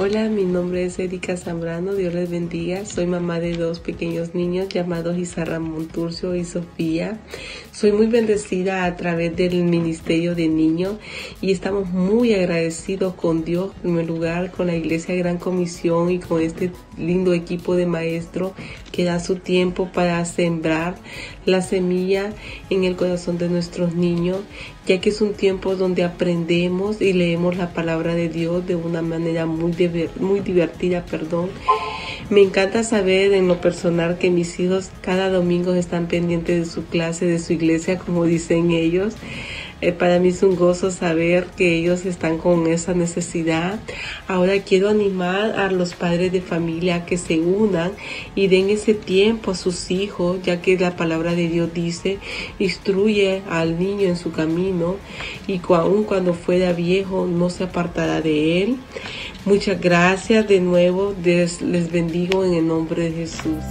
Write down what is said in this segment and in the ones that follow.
Hola, mi nombre es Erika Zambrano, Dios les bendiga. Soy mamá de dos pequeños niños llamados Isarra Monturcio y Sofía. Soy muy bendecida a través del Ministerio de Niños y estamos muy agradecidos con Dios, en primer lugar, con la Iglesia Gran Comisión y con este lindo equipo de maestros que da su tiempo para sembrar la semilla en el corazón de nuestros niños, ya que es un tiempo donde aprendemos y leemos la palabra de Dios de una manera muy divertida. Me encanta saber en lo personal que mis hijos cada domingo están pendientes de su clase, de su iglesia, como dicen ellos. Para mí es un gozo saber que ellos están con esa necesidad. Ahora quiero animar a los padres de familia a que se unan y den ese tiempo a sus hijos, ya que la palabra de Dios dice, instruye al niño en su camino y aun cuando fuera viejo no se apartará de él. Muchas gracias de nuevo, les bendigo en el nombre de Jesús.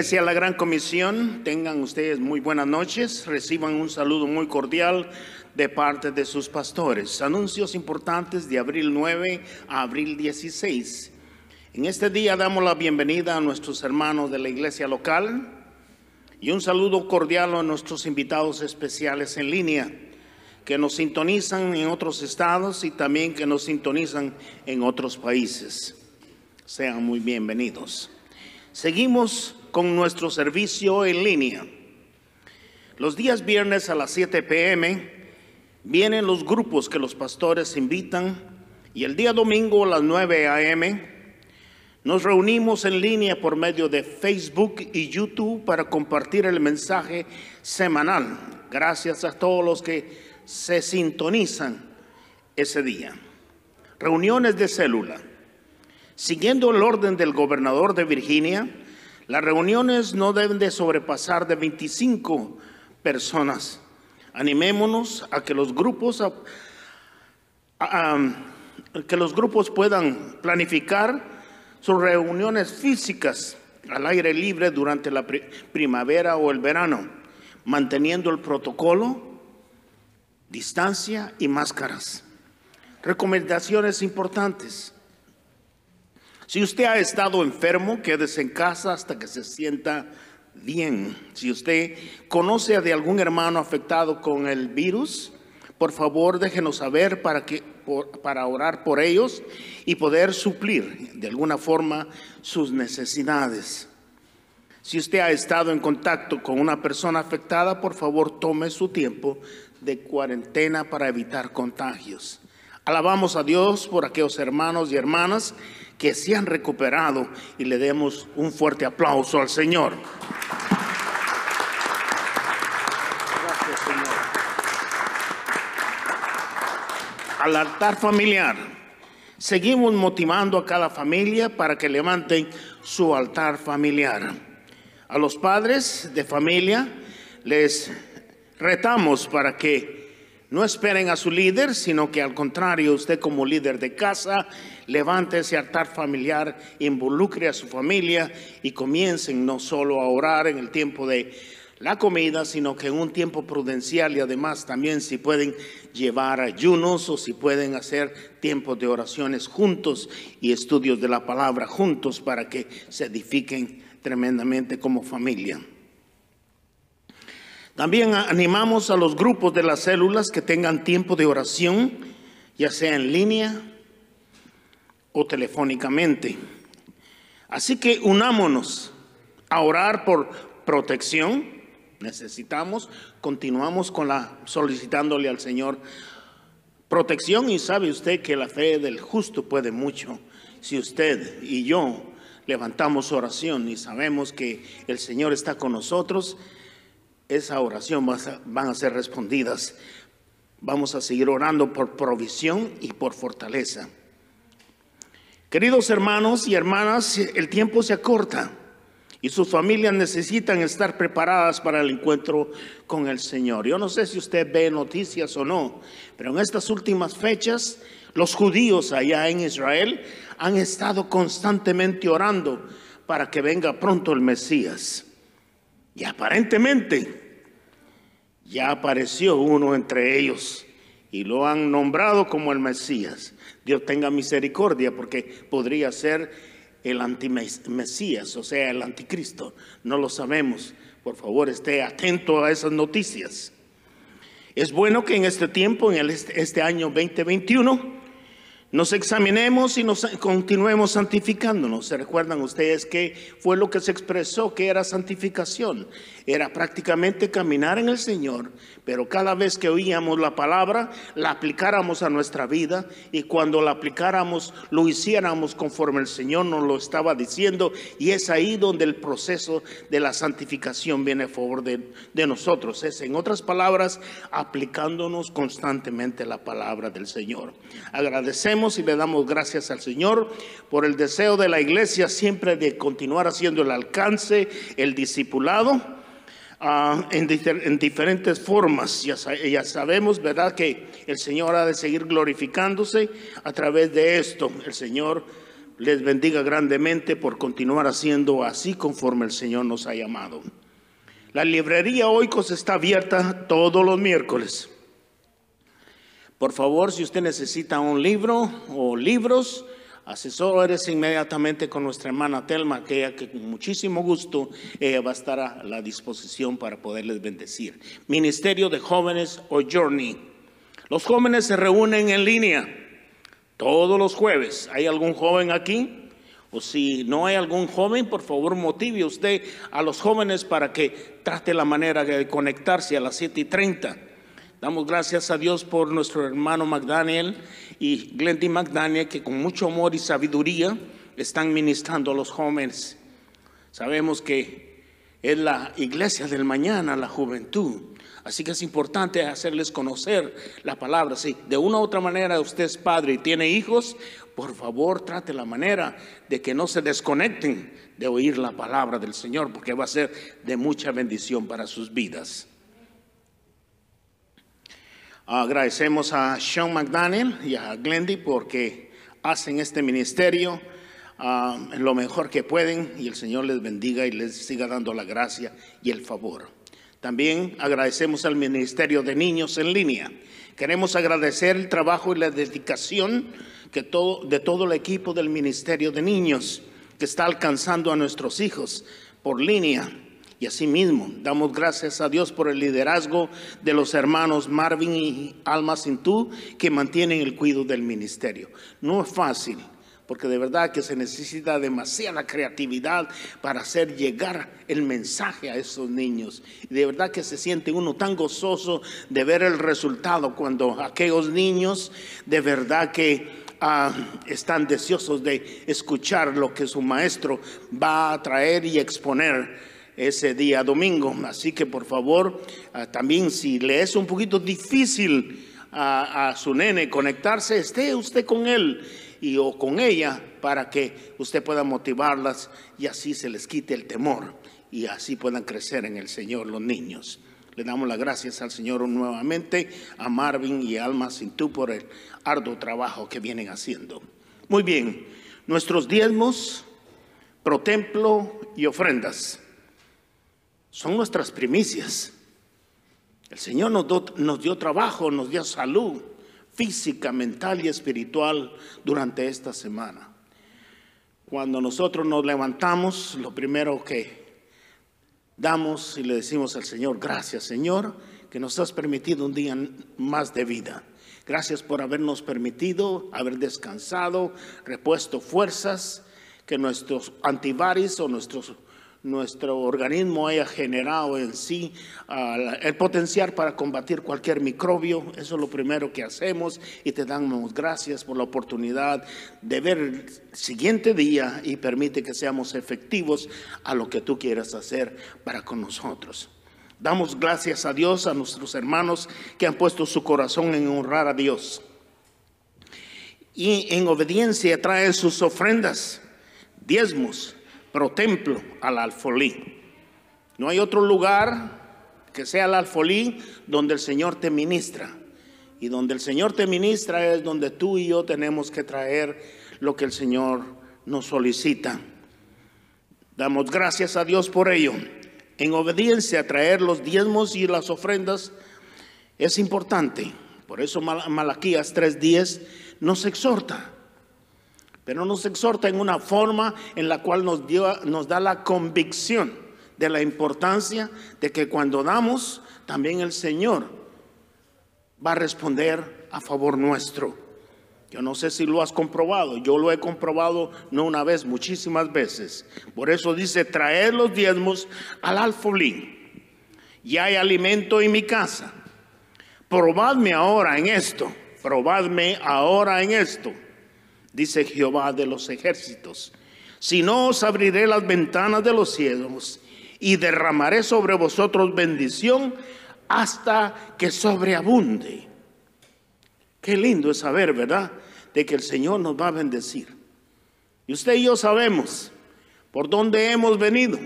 Iglesia La Gran Comisión, tengan ustedes muy buenas noches, reciban un saludo muy cordial de parte de sus pastores. Anuncios importantes de abril 9 a abril 16. En este día damos la bienvenida a nuestros hermanos de la iglesia local y un saludo cordial a nuestros invitados especiales en línea que nos sintonizan en otros estados y también que nos sintonizan en otros países. Sean muy bienvenidos. Seguimos con nuestro servicio en línea. Los días viernes a las 7 p.m. vienen los grupos que los pastores invitan y el día domingo a las 9 a.m. nos reunimos en línea por medio de Facebook y YouTube para compartir el mensaje semanal. Gracias a todos los que se sintonizan ese día. Reuniones de célula. Siguiendo el orden del gobernador de Virginia, las reuniones no deben de sobrepasar de 25 personas. Animémonos a que los grupos, puedan planificar sus reuniones físicas al aire libre durante la primavera o el verano, manteniendo el protocolo, distancia y máscaras. Recomendaciones importantes. Si usted ha estado enfermo, quédese en casa hasta que se sienta bien. Si usted conoce de algún hermano afectado con el virus, por favor déjenos saber para orar por ellos y poder suplir de alguna forma sus necesidades. Si usted ha estado en contacto con una persona afectada, por favor tome su tiempo de cuarentena para evitar contagios. Alabamos a Dios por aquellos hermanos y hermanas que se han recuperado y le demos un fuerte aplauso al Señor. Gracias, Señor. Al altar familiar. Seguimos motivando a cada familia para que levanten su altar familiar. A los padres de familia les retamos para que no esperen a su líder, sino que al contrario, usted como líder de casa, levante ese altar familiar, involucre a su familia y comiencen no solo a orar en el tiempo de la comida, sino que en un tiempo prudencial y además también si pueden llevar ayunos o si pueden hacer tiempos de oraciones juntos y estudios de la palabra juntos para que se edifiquen tremendamente como familia. También animamos a los grupos de las células que tengan tiempo de oración, ya sea en línea o telefónicamente. Así que unámonos a orar por protección. Continuamos solicitándole al Señor protección y sabe usted que la fe del justo puede mucho. Si usted y yo levantamos oración y sabemos que el Señor está con nosotros, esa oración van a ser respondidas. Vamos a seguir orando por provisión y por fortaleza. Queridos hermanos y hermanas, el tiempo se acorta y sus familias necesitan estar preparadas para el encuentro con el Señor. Yo no sé si usted ve noticias o no, pero en estas últimas fechas Los judíos allá en Israel han estado constantemente orando para que venga pronto el Mesías. Y aparentemente ya apareció uno entre ellos y lo han nombrado como el Mesías. Dios tenga misericordia, porque podría ser el antimesías, o sea, el anticristo. No lo sabemos. Por favor, esté atento a esas noticias. Es bueno que en este tiempo, en este año 2021, nos examinemos y nos continuemos santificándonos. ¿Se recuerdan ustedes qué fue lo que se expresó que era santificación? Era prácticamente caminar en el Señor, pero cada vez que oíamos la palabra, la aplicáramos a nuestra vida, y cuando la aplicáramos, lo hiciéramos conforme el Señor nos lo estaba diciendo, y es ahí donde el proceso de la santificación viene a favor de nosotros. Es, en otras palabras, aplicándonos constantemente la palabra del Señor. Agradecemos y le damos gracias al Señor por el deseo de la iglesia siempre de continuar haciendo el alcance, el discipulado, en diferentes formas. Ya sabemos, ¿verdad?, que el Señor ha de seguir glorificándose a través de esto. El Señor les bendiga grandemente por continuar haciendo así conforme el Señor nos ha llamado. La librería Oikos está abierta todos los miércoles. Por favor, si usted necesita un libro o libros, asesórese inmediatamente con nuestra hermana Telma, que con muchísimo gusto ella va a estar a la disposición para poderles bendecir. Ministerio de Jóvenes o Journey. Los jóvenes se reúnen en línea todos los jueves. ¿Hay algún joven aquí? O si no hay algún joven, por favor motive usted a los jóvenes para que trate la manera de conectarse a las 7:30. Damos gracias a Dios por nuestro hermano McDaniel y Glendy McDaniel, que con mucho amor y sabiduría están ministrando a los jóvenes. Sabemos que es la iglesia del mañana, la juventud. Así que es importante hacerles conocer la palabra. Si de una u otra manera usted es padre y tiene hijos, por favor trate la manera de que no se desconecten de oír la palabra del Señor, porque va a ser de mucha bendición para sus vidas. Agradecemos a Sean McDaniel y a Glendy porque hacen este ministerio lo mejor que pueden, y el Señor les bendiga y les siga dando la gracia y el favor. También agradecemos al Ministerio de Niños en Línea. Queremos agradecer el trabajo y la dedicación de todo el equipo del Ministerio de Niños que está alcanzando a nuestros hijos por línea. Y asimismo, damos gracias a Dios por el liderazgo de los hermanos Marvin y Alma Cintú, que mantienen el cuidado del ministerio. No es fácil, porque de verdad que se necesita demasiada creatividad para hacer llegar el mensaje a esos niños. Y de verdad que se siente uno tan gozoso de ver el resultado cuando aquellos niños de verdad que están deseosos de escuchar lo que su maestro va a traer y exponer ese día domingo. Así que por favor, también si le es un poquito difícil a su nene conectarse, esté usted con él o con ella para que usted pueda motivarlas y así se les quite el temor y así puedan crecer en el Señor los niños. Le damos las gracias al Señor nuevamente, a Marvin y Alma Cintú por el arduo trabajo que vienen haciendo. Muy bien, nuestros diezmos, protemplo y ofrendas son nuestras primicias. El Señor nos dio trabajo, nos dio salud física, mental y espiritual durante esta semana. Cuando nosotros nos levantamos, lo primero que damos y le decimos al Señor: gracias, Señor, que nos has permitido un día más de vida. Gracias por habernos permitido haber descansado, repuesto fuerzas, que nuestros antivirus o nuestro organismo haya generado en sí el potencial para combatir cualquier microbio. Eso es lo primero que hacemos, y te damos gracias por la oportunidad de ver el siguiente día y permite que seamos efectivos a lo que tú quieras hacer para con nosotros. Damos gracias a Dios, a nuestros hermanos que han puesto su corazón en honrar a Dios y en obediencia traen sus ofrendas, diezmos, protemplo al alfolí. No hay otro lugar que sea el alfolí donde el Señor te ministra. Y donde el Señor te ministra es donde tú y yo tenemos que traer lo que el Señor nos solicita. Damos gracias a Dios por ello. En obediencia a traer los diezmos y las ofrendas es importante. Por eso Malaquías 3:10 nos exhorta. Pero nos exhorta en una forma en la cual nos da la convicción de la importancia de que cuando damos, también el Señor va a responder a favor nuestro. Yo no sé si lo has comprobado, yo lo he comprobado no una vez, muchísimas veces. Por eso dice, traed los diezmos al alfolí, y hay alimento en mi casa. Probadme ahora en esto, probadme ahora en esto, dice Jehová de los ejércitos. Si no, os abriré las ventanas de los cielos y derramaré sobre vosotros bendición hasta que sobreabunde. Qué lindo es saber, ¿verdad?, de que el Señor nos va a bendecir. Y usted y yo sabemos por dónde hemos venido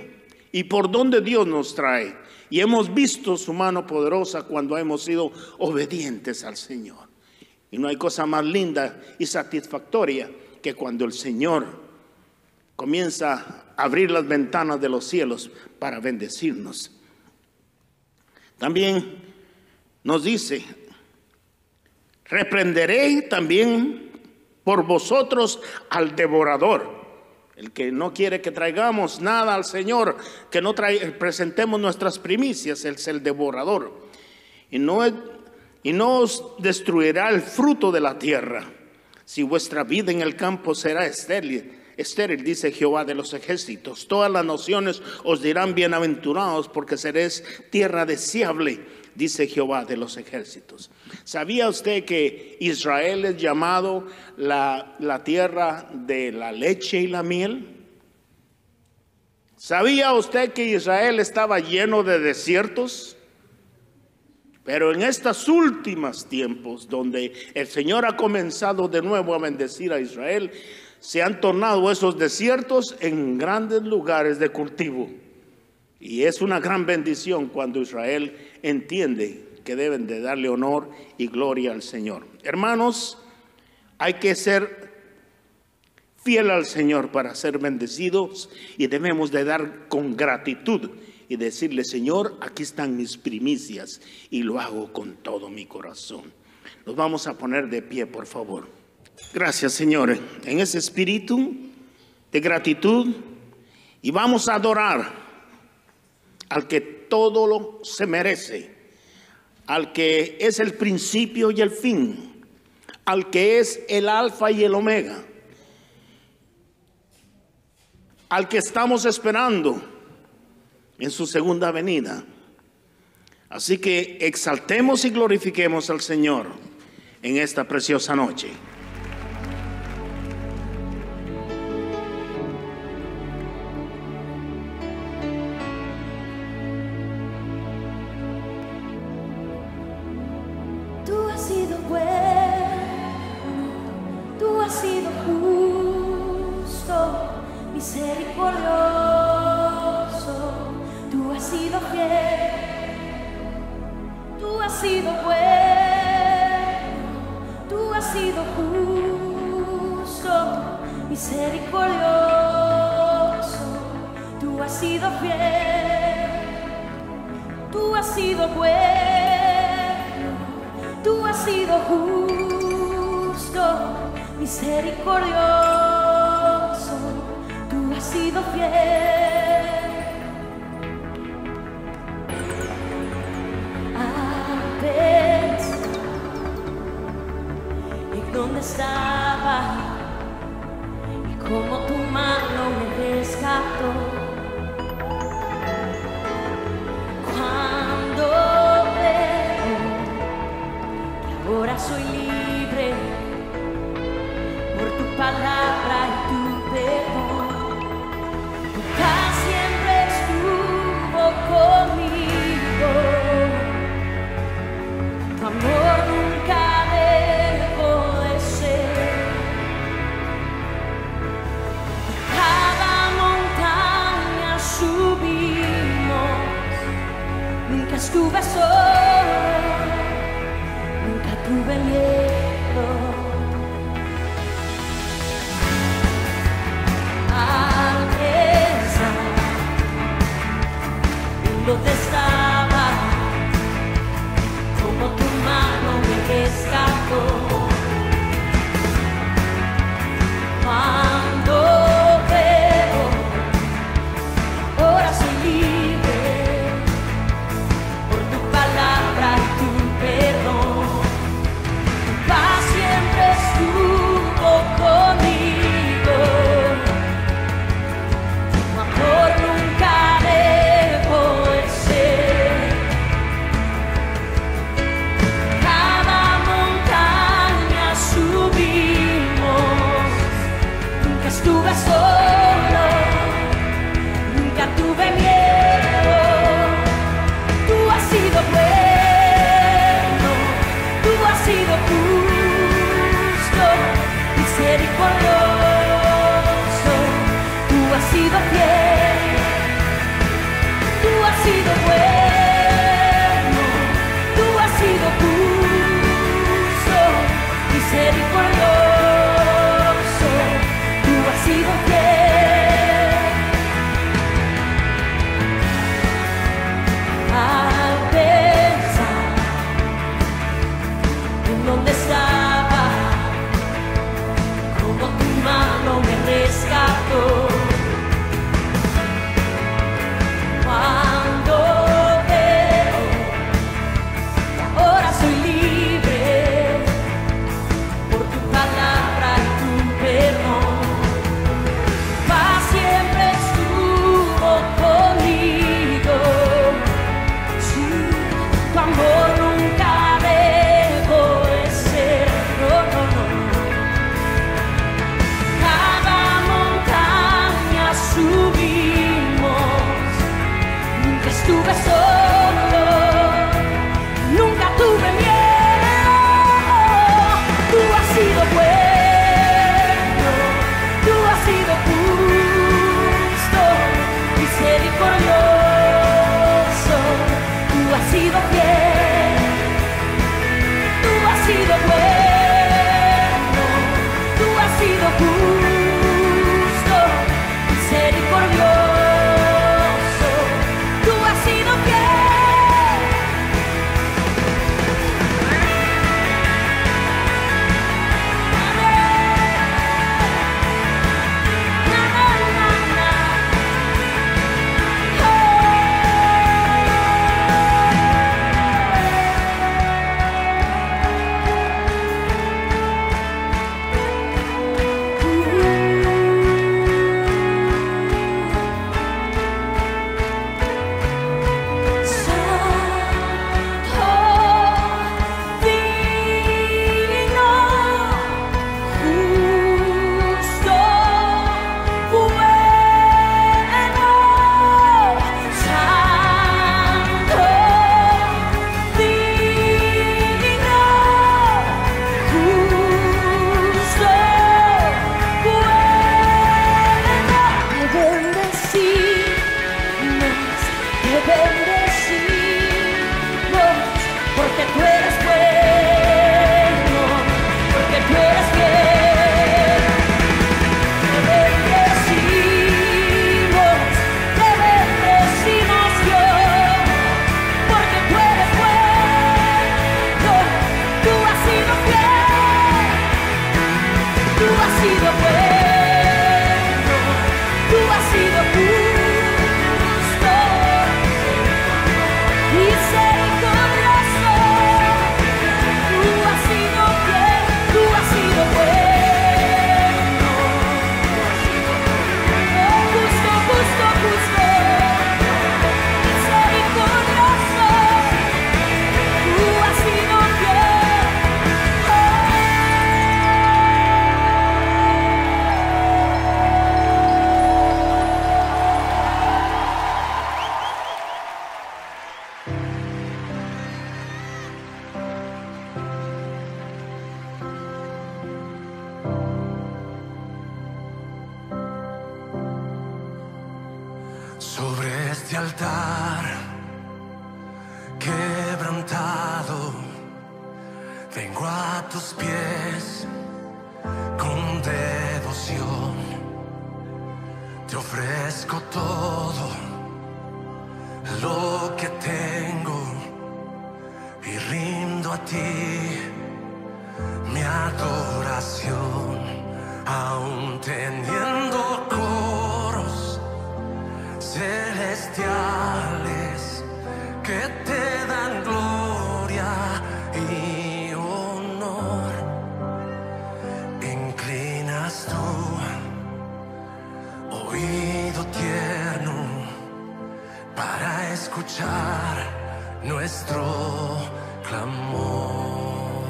y por dónde Dios nos trae. Y hemos visto su mano poderosa cuando hemos sido obedientes al Señor. Y no hay cosa más linda y satisfactoria que cuando el Señor comienza a abrir las ventanas de los cielos para bendecirnos. También nos dice, reprenderé también por vosotros al devorador. El que no quiere que traigamos nada al Señor, que no presentemos nuestras primicias, es el devorador. Y no os destruirá el fruto de la tierra. Si vuestra vida en el campo será estéril, dice Jehová de los ejércitos. Todas las naciones os dirán bienaventurados, porque seréis tierra deseable, dice Jehová de los ejércitos. ¿Sabía usted que Israel es llamado la tierra de la leche y la miel? ¿Sabía usted que Israel estaba lleno de desiertos? Pero en estos últimos tiempos, donde el Señor ha comenzado de nuevo a bendecir a Israel, se han tornado esos desiertos en grandes lugares de cultivo. Y es una gran bendición cuando Israel entiende que deben de darle honor y gloria al Señor. Hermanos, hay que ser fiel al Señor para ser bendecidos, y debemos de dar con gratitud y decirle, Señor, aquí están mis primicias y lo hago con todo mi corazón. Nos vamos a poner de pie, por favor. Gracias, Señor, en ese espíritu de gratitud, y vamos a adorar al que todo lo se merece, al que es el principio y el fin, al que es el alfa y el omega, al que estamos esperando en su segunda venida. Así que exaltemos y glorifiquemos al Señor en esta preciosa noche. Estuve solo, nunca tuve miedo. Al pensar en dónde estaba, como tu mano me rescató. Cuando veo, ahora soy libre por tu palabra y tu perdón. Tu paz siempre estuvo conmigo, tu amor nunca dejó de ser. Cada montaña subimos, nunca estuve solo, nunca tuve miedo. Tú has sido bueno, tú has sido justo, misericordioso, tú has sido fiel, tú has sido bueno, tú has sido justo, misericordioso, tú has sido fiel. Al pensar en dónde estaba, como tu mano me rescató. Cuando veo que ahora soy libre por tu palabra y tu perdón. Paz siempre estuvo conmigo, sí, tu amor nunca dejó de ser. No, no, no. Cada montaña subimos, nunca estuve solo, nunca tuve miedo. Tú has sido bueno, tú has sido justo, misericordioso, tú has sido fiel, tú has sido bueno, tú has sido justo, misericordioso, tú has sido fiel. Na, na, na, na. Porque tú eres bueno, porque tú eres fiel. Te bendecimos Dios, porque tú eres bueno, tú has sido fiel, tú has sido bueno, tú has sido justo, misericordioso, tú has sido fiel, tú has sido bueno, justo, justo, justo, misericordioso, tú has sido fiel. Sobre este altar quebrantado Vengo a tus pies con devoción, te ofrezco todo lo que tengo y rindo a ti mi adoración, aún teniendo coros celestiales que te dan gloria y honor. Inclinas tu oído tierno para escuchar nuestro clamor.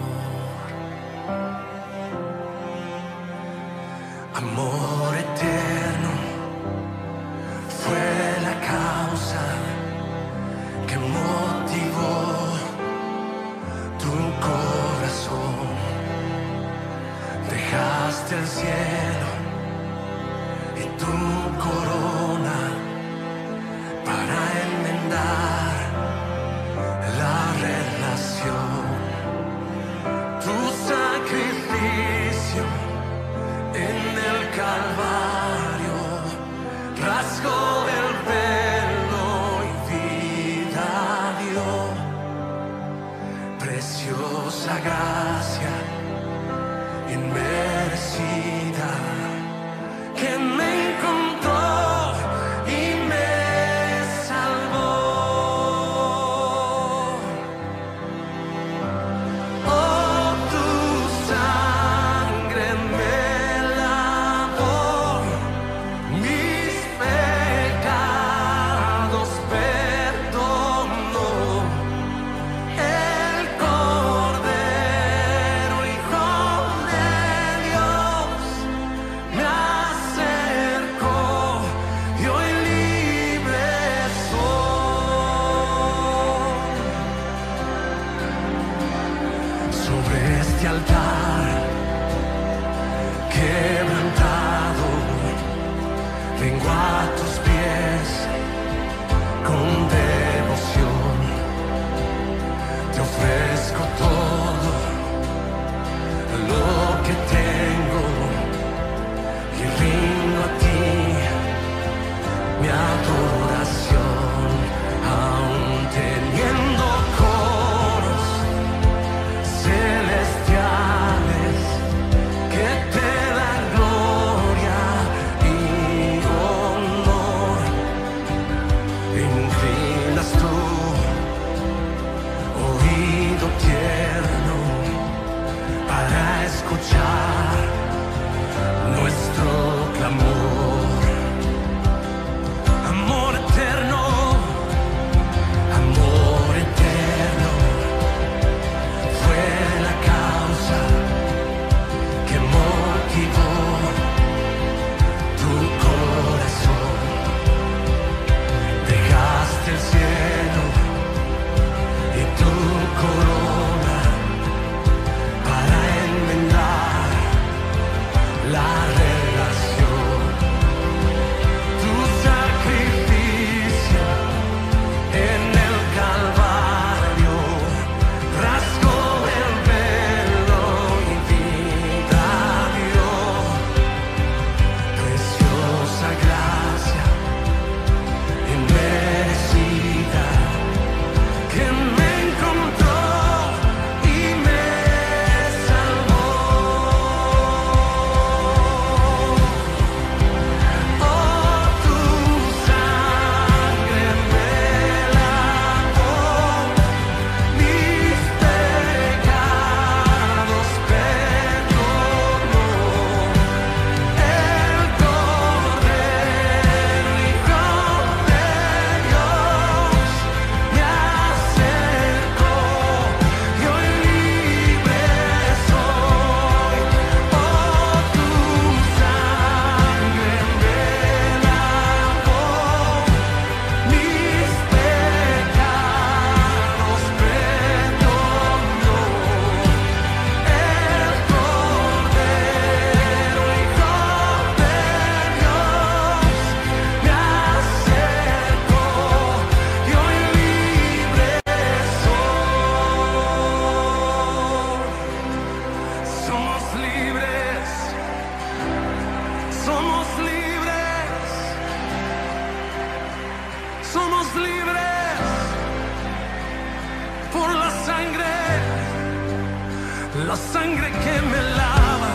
Amor eterno fue la causa que motivó tu corazón. Dejaste el cielo y tu corona para enmendar la relación. Tu sacrificio en el Calvario rasgó el velo y vida dio. Preciosa gracia inmerecida que me encontró y me salvó. Oh, tu sangre me lavó, mis pecados perdonó. El Cordero, Hijo de Dios, me acercó y hoy libre soy. Sobre este altar quebrantado, vengo a tus pies con devoción, te ofrezco todo lo que tengo y rindo a ti mi adoración, aún teniendo coros celestiales que te dan gloria y honor. Inclina la sangre que me lava,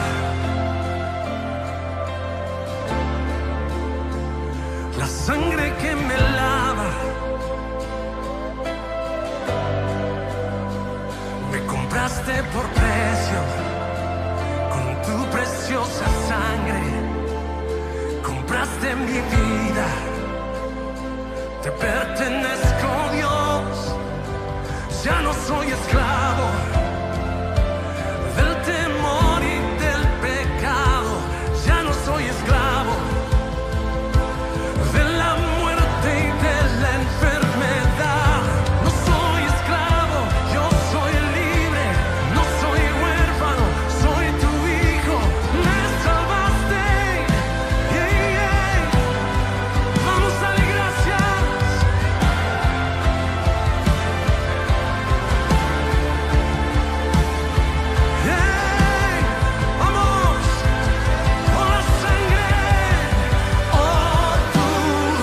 la sangre que me lava. Me compraste por precio, con tu preciosa sangre, compraste mi vida. Te pertenezco, Dios, ya no soy esclavo del temor y del pecado, ya no soy esclavo de la muerte y de la enfermedad. No soy esclavo, yo soy libre, no soy huérfano, soy tu hijo, me salvaste. Vamos a darle gracias. Vamos, por la sangre, oh tu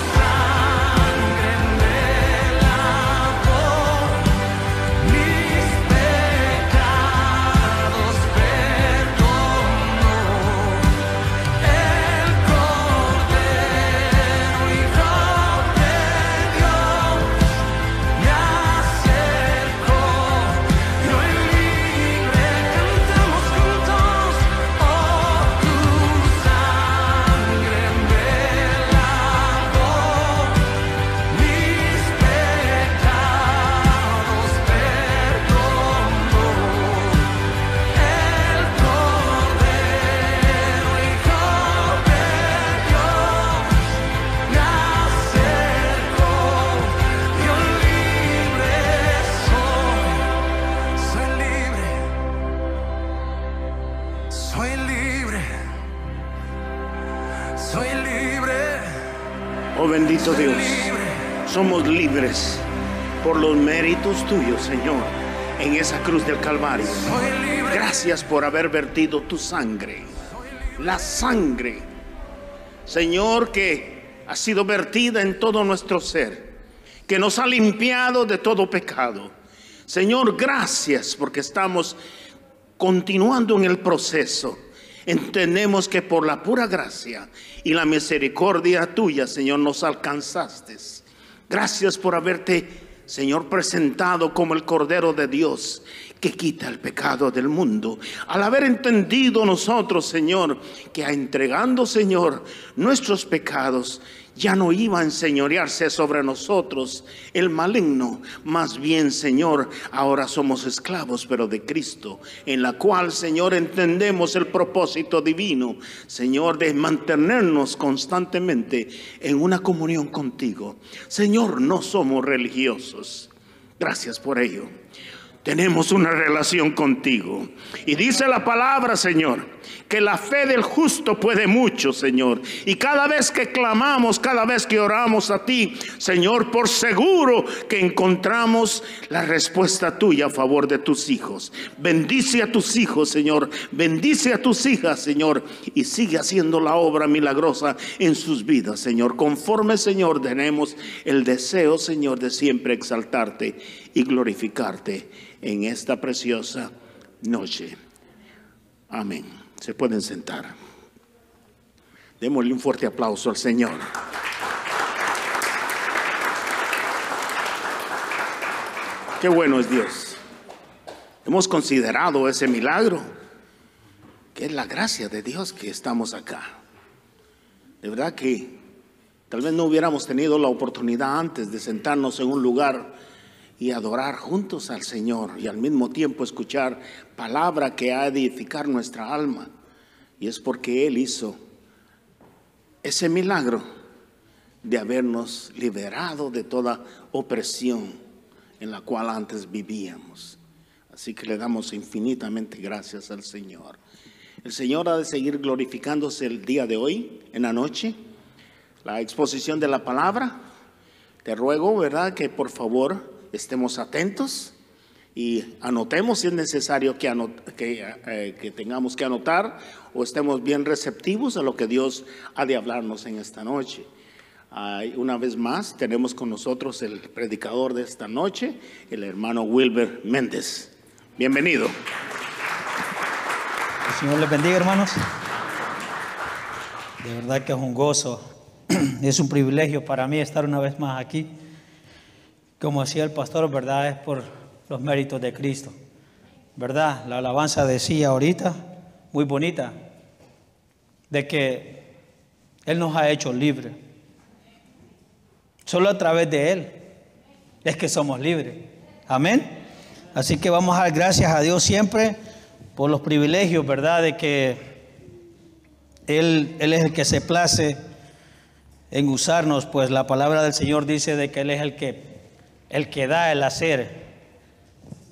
sangre me lavó, mis pecados perdonó, el Cordero Hijo de Dios me acercó, y hoy libre cantamos juntos, oh tu sangre me lavó, mis pecados perdonó, el Cordero Hijo de Dios me acercó, y hoy libre soy libre, soy libre, soy libre, Oh bendito soy Dios, libre. somos libres por los méritos tuyos, Señor, en esa cruz del Calvario. Soy libre. Gracias por haber vertido tu sangre, la sangre, Señor, que ha sido vertida en todo nuestro ser, que nos ha limpiado de todo pecado. Señor, gracias porque estamos continuando en el proceso. Entendemos que por la pura gracia y la misericordia tuya, Señor, nos alcanzaste. Gracias por haberte, Señor, presentado como el Cordero de Dios que quita el pecado del mundo. Al haber entendido nosotros, Señor, que entregando, Señor, nuestros pecados, ya no iba a enseñorearse sobre nosotros el maligno. Más bien, Señor, ahora somos esclavos, pero de Cristo, en la cual, Señor, entendemos el propósito divino, Señor, de mantenernos constantemente en una comunión contigo. Señor, no somos religiosos. Gracias por ello. Tenemos una relación contigo. Y dice la palabra, Señor, que la fe del justo puede mucho, Señor. Y cada vez que clamamos, cada vez que oramos a ti, Señor, por seguro que encontramos la respuesta tuya a favor de tus hijos. Bendice a tus hijos, Señor. Bendice a tus hijas, Señor. Y sigue haciendo la obra milagrosa en sus vidas, Señor. Conforme, Señor, tenemos el deseo, Señor, de siempre exaltarte y glorificarte en esta preciosa noche. Amén. Se pueden sentar. Démosle un fuerte aplauso al Señor. Qué bueno es Dios. Hemos considerado ese milagro, que es la gracia de Dios que estamos acá. De verdad que tal vez no hubiéramos tenido la oportunidad antes de sentarnos en un lugar y adorar juntos al Señor y al mismo tiempo escuchar palabra que ha de edificar nuestra alma. Y es porque Él hizo ese milagro de habernos liberado de toda opresión en la cual antes vivíamos. Así que le damos infinitamente gracias al Señor. El Señor ha de seguir glorificándose el día de hoy, en la noche, la exposición de la palabra. Te ruego, ¿verdad?, que por favor estemos atentos y anotemos si es necesario que tengamos que anotar, o estemos bien receptivos a lo que Dios ha de hablarnos en esta noche. Una vez más tenemos con nosotros el predicador de esta noche, el hermano Wilber Méndez. Bienvenido. Señor les bendiga, hermanos. De verdad que es un gozo, es un privilegio para mí estar una vez más aquí. Como decía el pastor, verdad, es por los méritos de Cristo. ¿Verdad? La alabanza decía ahorita, muy bonita, de que Él nos ha hecho libres. Solo a través de Él es que somos libres. Amén. Así que vamos a dar gracias a Dios siempre por los privilegios, ¿verdad? De que Él es el que se place en usarnos, pues la palabra del Señor dice de que Él es el que da el hacer,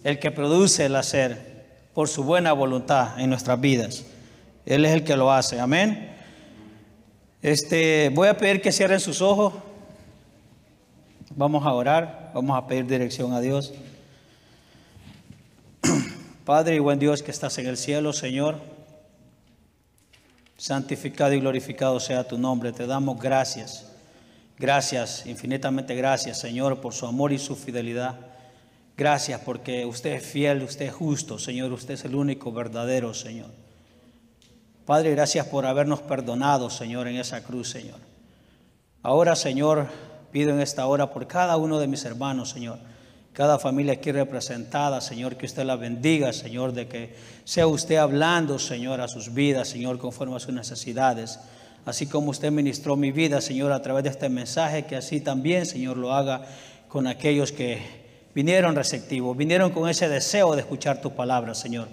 el que produce el hacer por su buena voluntad en nuestras vidas. Él es el que lo hace. Amén. Voy a pedir que cierren sus ojos. Vamos a orar, vamos a pedir dirección a Dios. Padre y buen Dios que estás en el cielo, Señor, santificado y glorificado sea tu nombre. Te damos gracias, gracias, infinitamente gracias, Señor, por su amor y su fidelidad. Gracias porque usted es fiel, usted es justo, Señor, usted es el único verdadero, Señor. Padre, gracias por habernos perdonado, Señor, en esa cruz, Señor. Ahora, Señor, pido en esta hora por cada uno de mis hermanos, Señor, cada familia aquí representada, Señor, que usted la bendiga, Señor, de que sea usted hablando, Señor, a sus vidas, Señor, conforme a sus necesidades. Así como usted ministró mi vida, Señor, a través de este mensaje, que así también, Señor, lo haga con aquellos que vinieron receptivos, vinieron con ese deseo de escuchar tu palabra, Señor.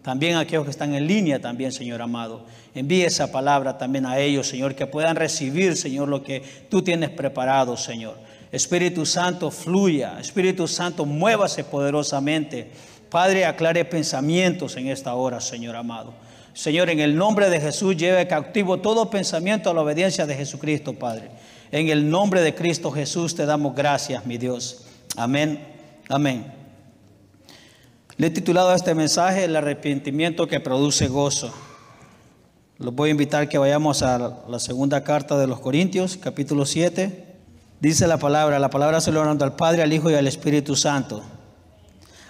También aquellos que están en línea también, Señor amado. Envíe esa palabra también a ellos, Señor, que puedan recibir, Señor, lo que tú tienes preparado, Señor. Espíritu Santo, fluya. Espíritu Santo, muévase poderosamente. Padre, aclare pensamientos en esta hora, Señor amado. Señor, en el nombre de Jesús, lleve cautivo todo pensamiento a la obediencia de Jesucristo, Padre. En el nombre de Cristo Jesús te damos gracias, mi Dios. Amén. Amén. Le he titulado a este mensaje El arrepentimiento que produce gozo. Los voy a invitar que vayamos a la segunda carta de los Corintios, capítulo 7. Dice la palabra se lo orando al Padre, al Hijo y al Espíritu Santo.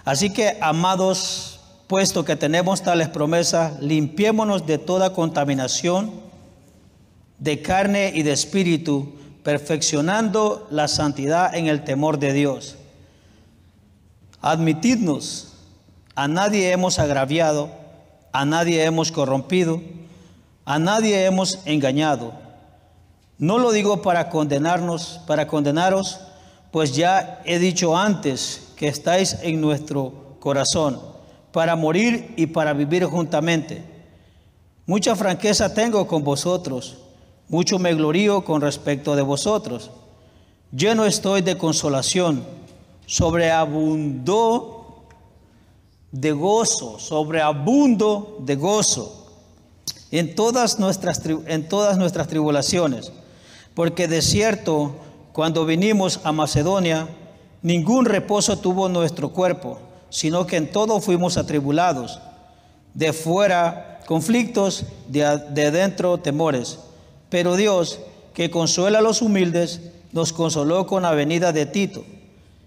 Así que, amados, puesto que tenemos tales promesas, limpiémonos de toda contaminación de carne y de espíritu, perfeccionando la santidad en el temor de Dios. Admitidnos, a nadie hemos agraviado, a nadie hemos corrompido, a nadie hemos engañado. No lo digo para condenaros, pues ya he dicho antes que estáis en nuestro corazón, para morir y para vivir juntamente. Mucha franqueza tengo con vosotros, mucho me glorío con respecto de vosotros. Lleno estoy de consolación, sobreabundo de gozo en todas nuestras tribulaciones. Porque de cierto, cuando vinimos a Macedonia, ningún reposo tuvo nuestro cuerpo, sino que en todo fuimos atribulados. De fuera, conflictos, de dentro, temores. Pero Dios, que consuela a los humildes, nos consoló con la venida de Tito.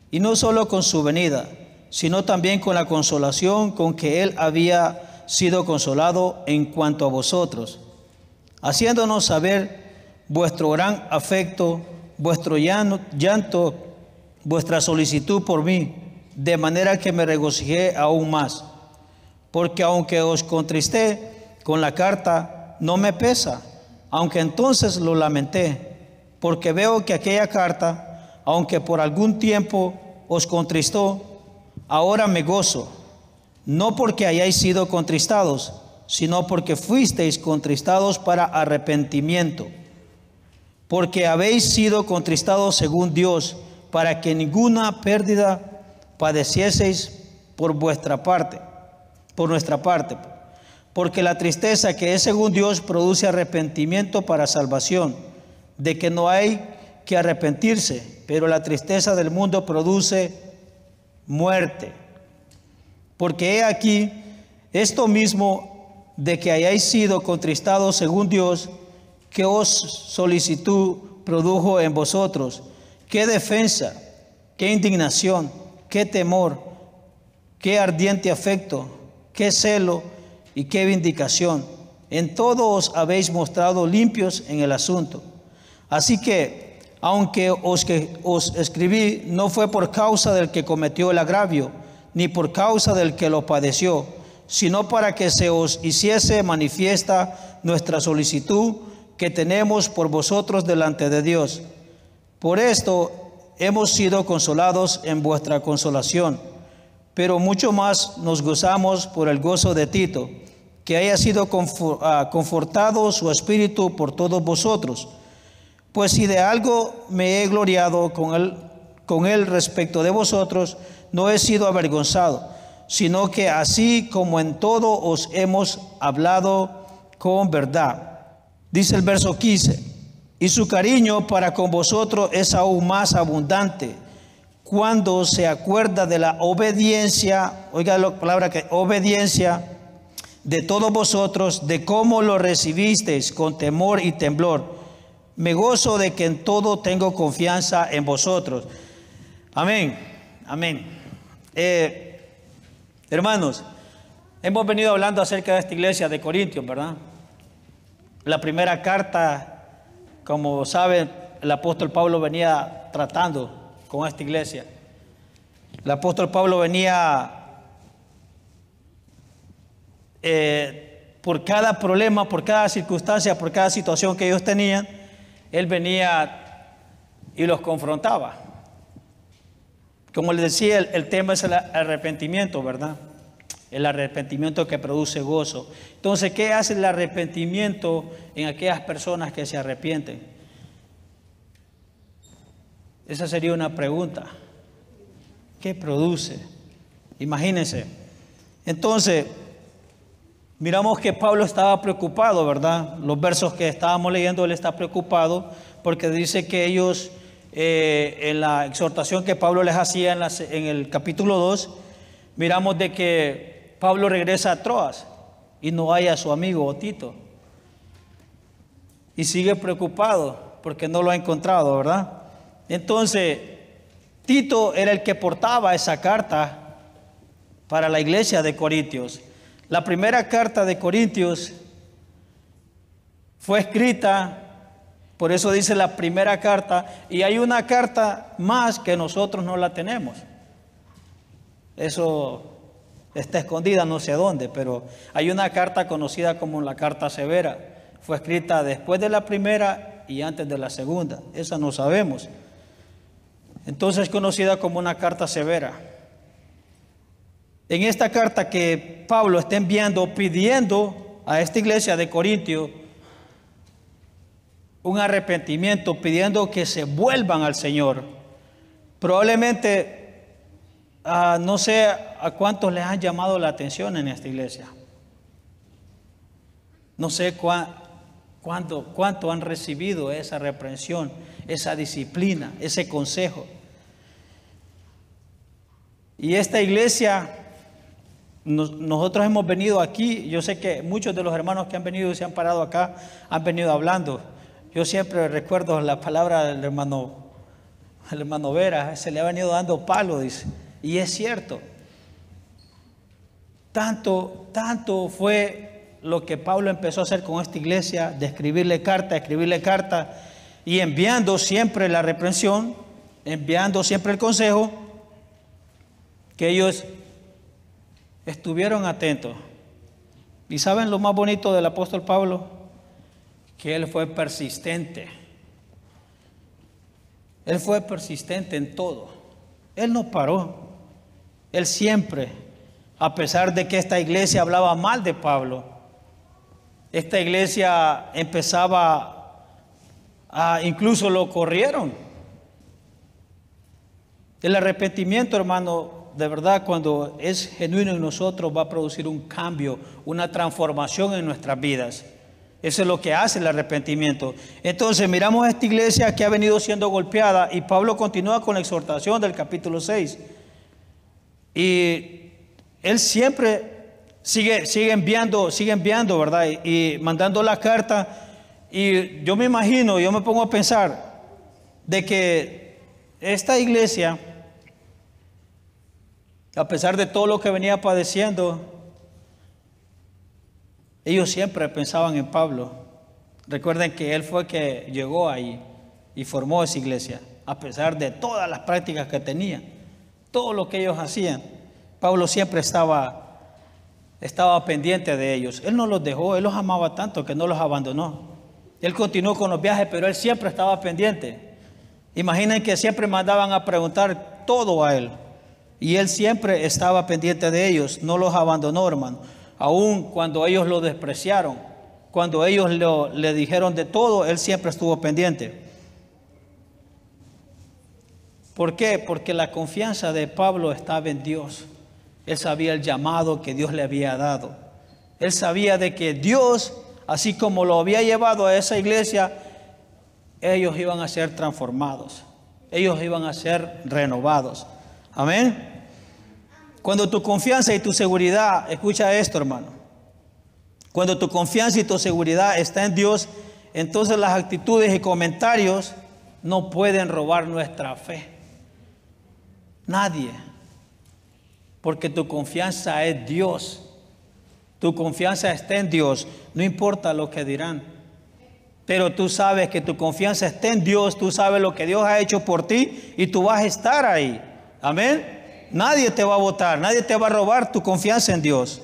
Y no solo con su venida, sino también con la consolación con que él había sido consolado en cuanto a vosotros, haciéndonos saber vuestro gran afecto, vuestro llanto, vuestra solicitud por mí, de manera que me regocijé aún más. Porque aunque os contristé con la carta, no me pesa, aunque entonces lo lamenté, porque veo que aquella carta, aunque por algún tiempo os contristó, ahora me gozo, no porque hayáis sido contristados, sino porque fuisteis contristados para arrepentimiento. Porque habéis sido contristados según Dios, para que ninguna pérdida padecieseis por nuestra parte. Porque la tristeza que es según Dios produce arrepentimiento para salvación, de que no hay que arrepentirse, pero la tristeza del mundo produce muerte. Porque he aquí esto mismo de que hayáis sido contristados según Dios, que os solicitud produjo en vosotros, qué defensa, qué indignación, qué temor, qué ardiente afecto, qué celo, y qué vindicación. En todo os habéis mostrado limpios en el asunto. Así que, aunque os escribí, no fue por causa del que cometió el agravio, ni por causa del que lo padeció, sino para que se os hiciese manifiesta nuestra solicitud que tenemos por vosotros delante de Dios. Por esto hemos sido consolados en vuestra consolación, pero mucho más nos gozamos por el gozo de Tito, que haya sido confortado su espíritu por todos vosotros. Pues si de algo me he gloriado con él respecto de vosotros, no he sido avergonzado, sino que así como en todo os hemos hablado con verdad. Dice el verso 15, y su cariño para con vosotros es aún más abundante cuando se acuerda de la obediencia, oiga la palabra que obediencia de todos vosotros, de cómo lo recibisteis con temor y temblor. Me gozo de que en todo tengo confianza en vosotros. Amén, amén. Hermanos, hemos venido hablando acerca de esta iglesia de Corintios, ¿verdad? La primera carta, como saben, el apóstol Pablo venía tratando con esta iglesia. El apóstol Pablo venía por cada problema, por cada circunstancia, por cada situación que ellos tenían, él venía y los confrontaba. Como les decía, el tema es el arrepentimiento, ¿verdad? El arrepentimiento que produce gozo. Entonces, ¿qué hace el arrepentimiento en aquellas personas que se arrepienten? Esa sería una pregunta. ¿Qué produce? Imagínense. Entonces, miramos que Pablo estaba preocupado, ¿verdad? Los versos que estábamos leyendo, él está preocupado porque dice que ellos, en la exhortación que Pablo les hacía en el capítulo 2, miramos de que Pablo regresa a Troas y no halla a su amigo Tito. Y sigue preocupado porque no lo ha encontrado, ¿verdad? Entonces, Tito era el que portaba esa carta para la iglesia de Corintios. La primera carta de Corintios fue escrita, por eso dice la primera carta, y hay una carta más que nosotros no la tenemos. Eso está escondida no sé dónde, pero hay una carta conocida como la carta severa. Fue escrita después de la primera y antes de la segunda. Esa no sabemos. Entonces es conocida como una carta severa. En esta carta que Pablo está enviando, pidiendo a esta iglesia de Corintio un arrepentimiento, pidiendo que se vuelvan al Señor. Probablemente no sé a cuántos les han llamado la atención en esta iglesia. No sé cuánto han recibido esa reprensión, esa disciplina, ese consejo. Y esta iglesia, nosotros hemos venido aquí, yo sé que muchos de los hermanos que han venido y se han parado acá, han venido hablando. Yo siempre recuerdo la palabra del hermano Vera, se le ha venido dando palo, dice. Y es cierto, tanto fue lo que Pablo empezó a hacer con esta iglesia, de escribirle carta, y enviando siempre la reprensión, enviando siempre el consejo, que ellos estuvieron atentos. ¿Y saben lo más bonito del apóstol Pablo? Que él fue persistente. Él fue persistente en todo. Él no paró. Él siempre, a pesar de que esta iglesia hablaba mal de Pablo, esta iglesia empezaba incluso lo corrieron. El arrepentimiento, hermano, de verdad, cuando es genuino en nosotros, va a producir un cambio, una transformación en nuestras vidas. Eso es lo que hace el arrepentimiento. Entonces miramos a esta iglesia que ha venido siendo golpeada, y Pablo continúa con la exhortación del capítulo 6. Y él siempre sigue enviando, ¿verdad? Y mandando la carta. Y yo me imagino, yo me pongo a pensar de que esta iglesia, a pesar de todo lo que venía padeciendo, Ellos siempre pensaban en Pablo. Recuerden que él fue que llegó ahí y formó esa iglesia, a pesar de todas las prácticas que tenía, todo lo que ellos hacían. Pablo siempre estaba pendiente de ellos. Él no los dejó, él los amaba tanto que no los abandonó. Él continuó con los viajes, pero él siempre estaba pendiente. Imaginen que siempre mandaban a preguntar todo a él. Y él siempre estaba pendiente de ellos, no los abandonó, hermano. Aún cuando ellos lo despreciaron, cuando ellos le dijeron de todo, él siempre estuvo pendiente. ¿Por qué? Porque la confianza de Pablo estaba en Dios. Él sabía el llamado que Dios le había dado. Él sabía de que Dios, así como lo había llevado a esa iglesia, ellos iban a ser transformados. Ellos iban a ser renovados. Amén. Cuando tu confianza y tu seguridad, escucha esto, hermano. Cuando tu confianza y tu seguridad está en Dios, entonces las actitudes y comentarios no pueden robar nuestra fe. Nadie. Porque tu confianza es Dios. Tu confianza está en Dios. No importa lo que dirán. Pero tú sabes que tu confianza está en Dios. Tú sabes lo que Dios ha hecho por ti y tú vas a estar ahí. Amén. Nadie te va a botar. Nadie te va a robar tu confianza en Dios.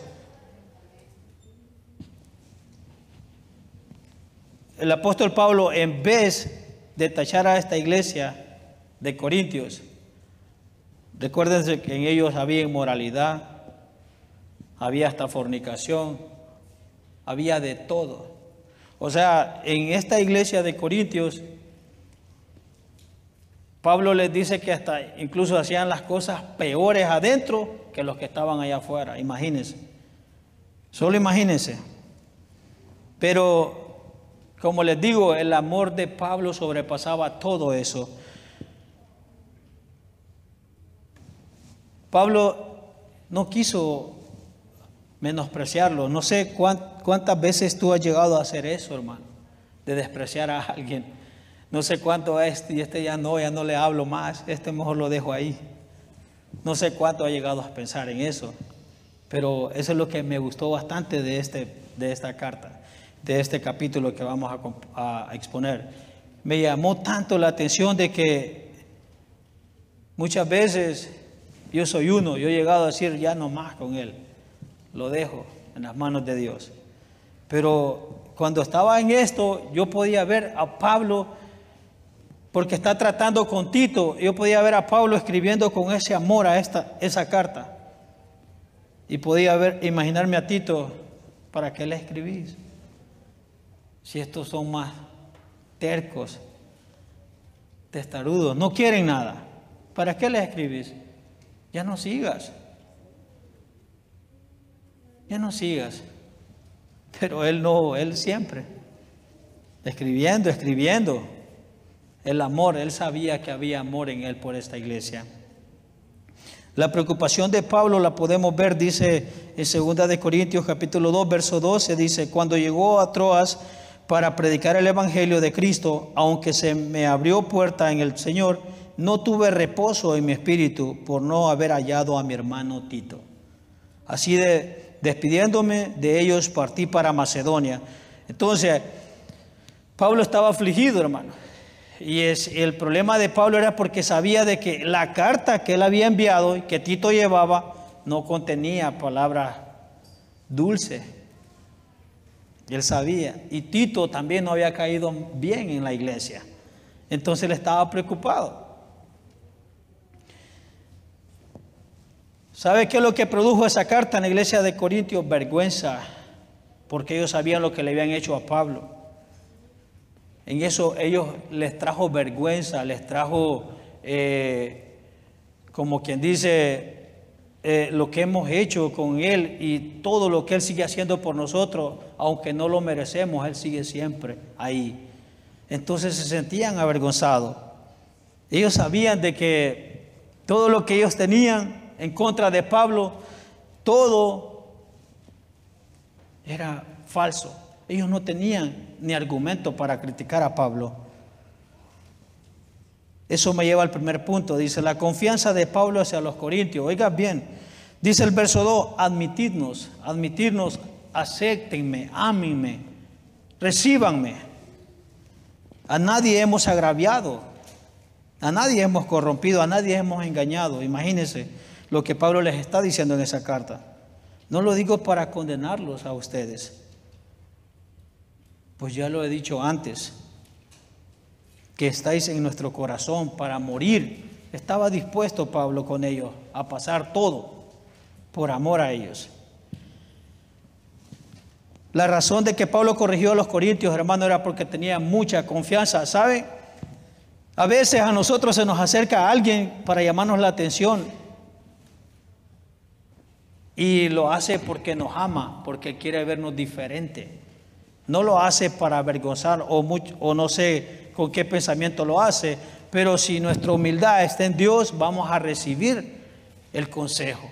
El apóstol Pablo, en vez de tachar a esta iglesia de Corintios, recuérdense que en ellos había inmoralidad, había hasta fornicación, había de todo. O sea, en esta iglesia de Corintios, Pablo les dice que hasta incluso hacían las cosas peores adentro que los que estaban allá afuera. Imagínense. Solo imagínense. Pero, como les digo, el amor de Pablo sobrepasaba todo eso. Pablo no quiso menospreciarlo. No sé cuántas veces tú has llegado a hacer eso, hermano, de despreciar a alguien. No sé cuánto y ya no le hablo más, mejor lo dejo ahí. No sé cuánto ha llegado a pensar en eso, pero eso es lo que me gustó bastante de esta carta, de este capítulo que vamos a exponer. Me llamó tanto la atención de que muchas veces yo he llegado a decir ya no más con él, lo dejo en las manos de Dios. Pero cuando estaba en esto, yo podía ver a Pablo, porque está tratando con Tito, yo podía ver a Pablo escribiendo con ese amor a esa carta. Y podía imaginarme a Tito, ¿para qué le escribís? Si estos son más tercos, testarudos, no quieren nada, ¿para qué le escribís? Ya no sigas. Ya no sigas. Pero él no, él siempre escribiendo. El amor, él sabía que había amor en él por esta iglesia. La preocupación de Pablo la podemos ver, dice en 2 de Corintios capítulo 2, verso 12, dice: cuando llegó a Troas para predicar el evangelio de Cristo, aunque se me abrió puerta en el Señor, no tuve reposo en mi espíritu por no haber hallado a mi hermano Tito. Así despidiéndome de ellos, partí para Macedonia. Entonces, Pablo estaba afligido, hermano. Y el problema de Pablo era porque sabía de que la carta que él había enviado y que Tito llevaba no contenía palabras dulces. Él sabía. Y Tito también no había caído bien en la iglesia. Entonces él estaba preocupado. ¿Sabe qué es lo que produjo esa carta en la iglesia de Corintios? Vergüenza, porque ellos sabían lo que le habían hecho a Pablo. En eso ellos les trajo vergüenza, les trajo, como quien dice, lo que hemos hecho con él y todo lo que él sigue haciendo por nosotros, aunque no lo merecemos, él sigue siempre ahí. Entonces se sentían avergonzados. Ellos sabían de que todo lo que ellos tenían en contra de Pablo, todo era falso. Ellos no tenían ni argumento para criticar a Pablo. Eso me lleva al primer punto. Dice, la confianza de Pablo hacia los corintios. Oigan bien, dice el verso 2, admitirnos acéptenme, ámenme, recíbanme. A nadie hemos agraviado, a nadie hemos corrompido, a nadie hemos engañado. Imagínense lo que Pablo les está diciendo en esa carta. No lo digo para condenarlos a ustedes, pues ya lo he dicho antes, que estáis en nuestro corazón para morir. Estaba dispuesto Pablo con ellos a pasar todo por amor a ellos. La razón de que Pablo corrigió a los corintios, hermano, era porque tenía mucha confianza. ¿Sabe? A veces a nosotros se nos acerca alguien para llamarnos la atención y lo hace porque nos ama, porque quiere vernos diferente. No lo hace para avergonzar o no sé con qué pensamiento lo hace, pero si nuestra humildad está en Dios, vamos a recibir el consejo.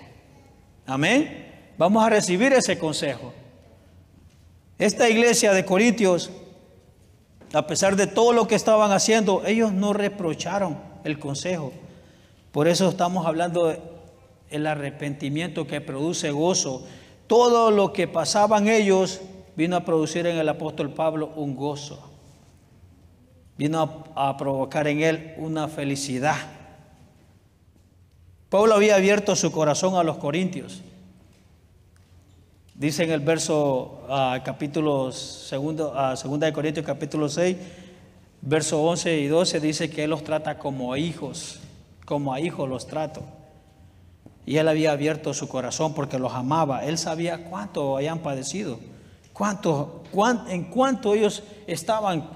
Amén. Vamos a recibir ese consejo. Esta iglesia de Corintios, a pesar de todo lo que estaban haciendo, ellos no reprocharon el consejo. Por eso estamos hablando del arrepentimiento que produce gozo. Todo lo que pasaban ellos vino a producir en el apóstol Pablo un gozo. Vino a provocar en él una felicidad. Pablo había abierto su corazón a los corintios. Dice en el verso capítulo 2 de Corintios capítulo 6, verso 11 y 12, dice que él los trata como hijos los trato. Y él había abierto su corazón porque los amaba. Él sabía cuánto habían padecido, en cuánto ellos estaban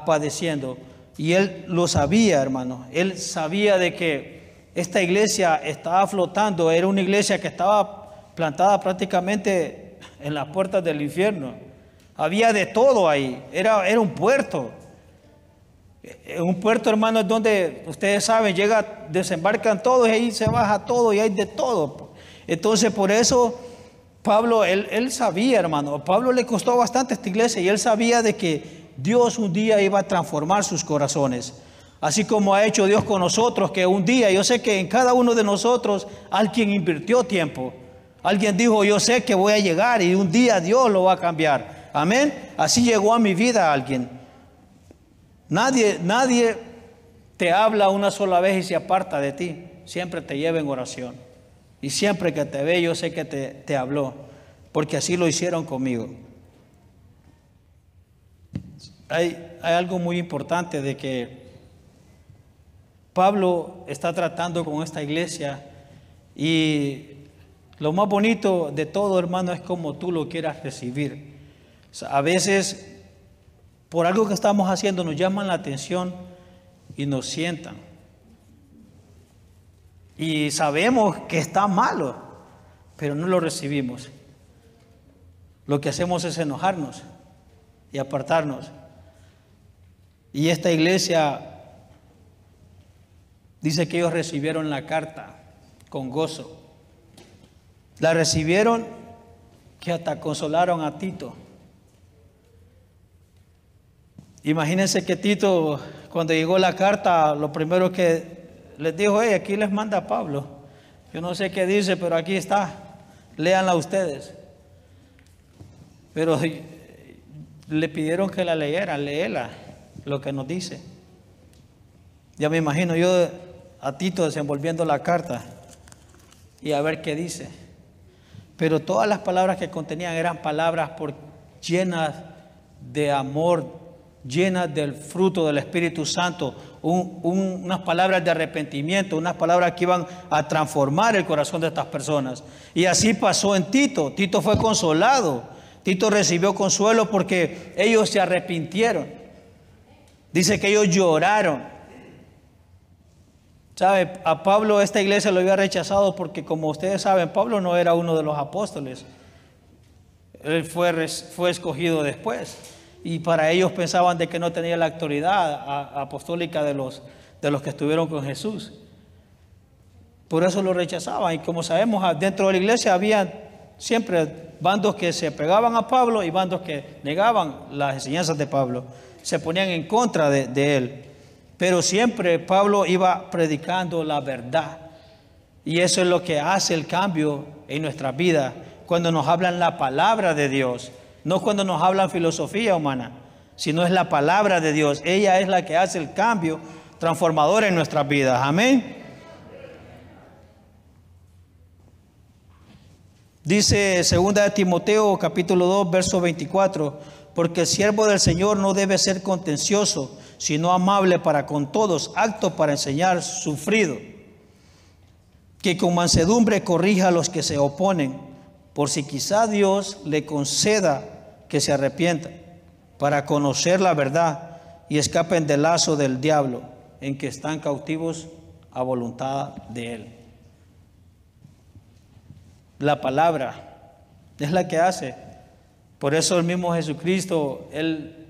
padeciendo. Y él lo sabía, hermano. Él sabía de que esta iglesia estaba flotando. Era una iglesia que estaba plantada prácticamente en las puertas del infierno. Había de todo ahí. Era un puerto. Un puerto, hermano, es donde ustedes saben, desembarcan todos y ahí se baja todo y hay de todo. Entonces, por eso Pablo, él sabía, hermano. A Pablo le costó bastante esta iglesia y él sabía de que Dios un día iba a transformar sus corazones. Así como ha hecho Dios con nosotros, que un día, yo sé que en cada uno de nosotros alguien invirtió tiempo. Alguien dijo, yo sé que voy a llegar y un día Dios lo va a cambiar. Amén. Así llegó a mi vida alguien. Nadie te habla una sola vez y se aparta de ti. Siempre te lleva en oración. Y siempre que te ve, yo sé que te habló. Porque así lo hicieron conmigo. Hay algo muy importante de que Pablo está tratando con esta iglesia y lo más bonito de todo, hermano, es como tú lo quieras recibir. O sea, a veces, por algo que estamos haciendo, nos llaman la atención y nos sientan. Y sabemos que está malo, pero no lo recibimos. Lo que hacemos es enojarnos y apartarnos. Y esta iglesia dice que ellos recibieron la carta con gozo. La recibieron que hasta consolaron a Tito. Imagínense que Tito, cuando llegó la carta, lo primero que les dijo, aquí les manda Pablo. Yo no sé qué dice, pero aquí está. Léanla ustedes. Pero le pidieron que la leyera, léela lo que nos dice. Ya me imagino yo a Tito desenvolviendo la carta y a ver qué dice. Pero todas las palabras que contenían eran palabras llenas de amor, llenas del fruto del Espíritu Santo, unas palabras de arrepentimiento, unas palabras que iban a transformar el corazón de estas personas. Y así pasó en Tito. Tito fue consolado. Tito recibió consuelo porque ellos se arrepintieron. Dice que ellos lloraron. ¿Sabe? A Pablo esta iglesia lo había rechazado porque, como ustedes saben, Pablo no era uno de los apóstoles. Él fue escogido después. Y para ellos pensaban de que no tenía la autoridad apostólica de los que estuvieron con Jesús. Por eso lo rechazaban. Y como sabemos, dentro de la iglesia había siempre bandos que se pegaban a Pablo y bandos que negaban las enseñanzas de Pablo. Se ponían en contra de él. Pero siempre Pablo iba predicando la verdad. Y eso es lo que hace el cambio en nuestra vida. cuando nos hablan la palabra de Dios, no cuando nos hablan filosofía humana, sino es la palabra de Dios. Ella es la que hace el cambio transformador en nuestras vidas. Amén. Dice 2 de Timoteo capítulo 2 verso 24, porque el siervo del Señor no debe ser contencioso, sino amable para con todos, apto para enseñar, sufrido, que con mansedumbre corrija a los que se oponen, por si quizá Dios le conceda que se arrepienta, para conocer la verdad y escapen del lazo del diablo, en que están cautivos a voluntad de él. La palabra es la que hace. Por eso el mismo Jesucristo, Él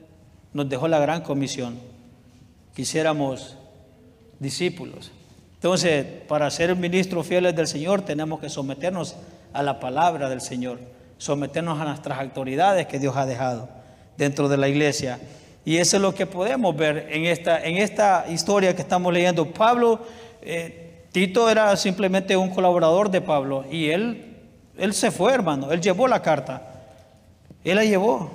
nos dejó la gran comisión. Quisiéramos discípulos. Entonces, para ser ministros fieles del Señor, tenemos que someternos a la palabra del Señor, someternos a nuestras autoridades que Dios ha dejado dentro de la iglesia. Y eso es lo que podemos ver en esta historia que estamos leyendo. Pablo, Tito era simplemente un colaborador de Pablo, y él se fue, hermano. Él llevó la carta. Él la llevó.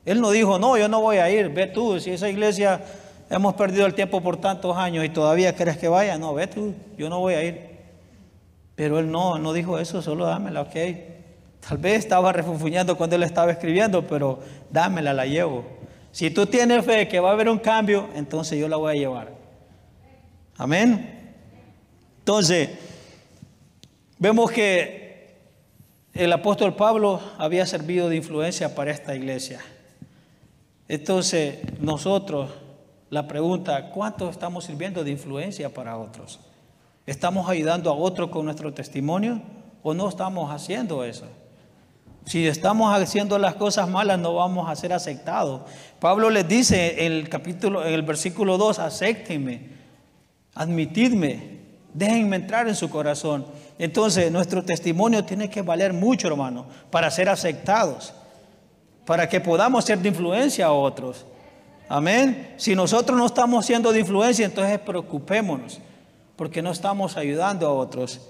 Él no dijo, no, yo no voy a ir. Ve tú, si esa iglesia hemos perdido el tiempo por tantos años y todavía quieres que vaya. No, ve tú, yo no voy a ir. Pero él no dijo eso, solo dámela, ok. Tal vez estaba refunfuñando cuando él estaba escribiendo, pero dámela, la llevo. Si tú tienes fe que va a haber un cambio, entonces yo la voy a llevar. Amén. Entonces, vemos que el apóstol Pablo había servido de influencia para esta iglesia. Entonces, nosotros, la pregunta, ¿cuánto estamos sirviendo de influencia para otros? ¿Estamos ayudando a otros con nuestro testimonio o no estamos haciendo eso? Si estamos haciendo las cosas malas, no vamos a ser aceptados. Pablo les dice en el versículo 2, acéptenme, admitidme, déjenme entrar en su corazón. Entonces, nuestro testimonio tiene que valer mucho, hermano, para ser aceptados, para que podamos ser de influencia a otros. Amén. Si nosotros no estamos siendo de influencia, entonces preocupémonos, porque no estamos ayudando a otros.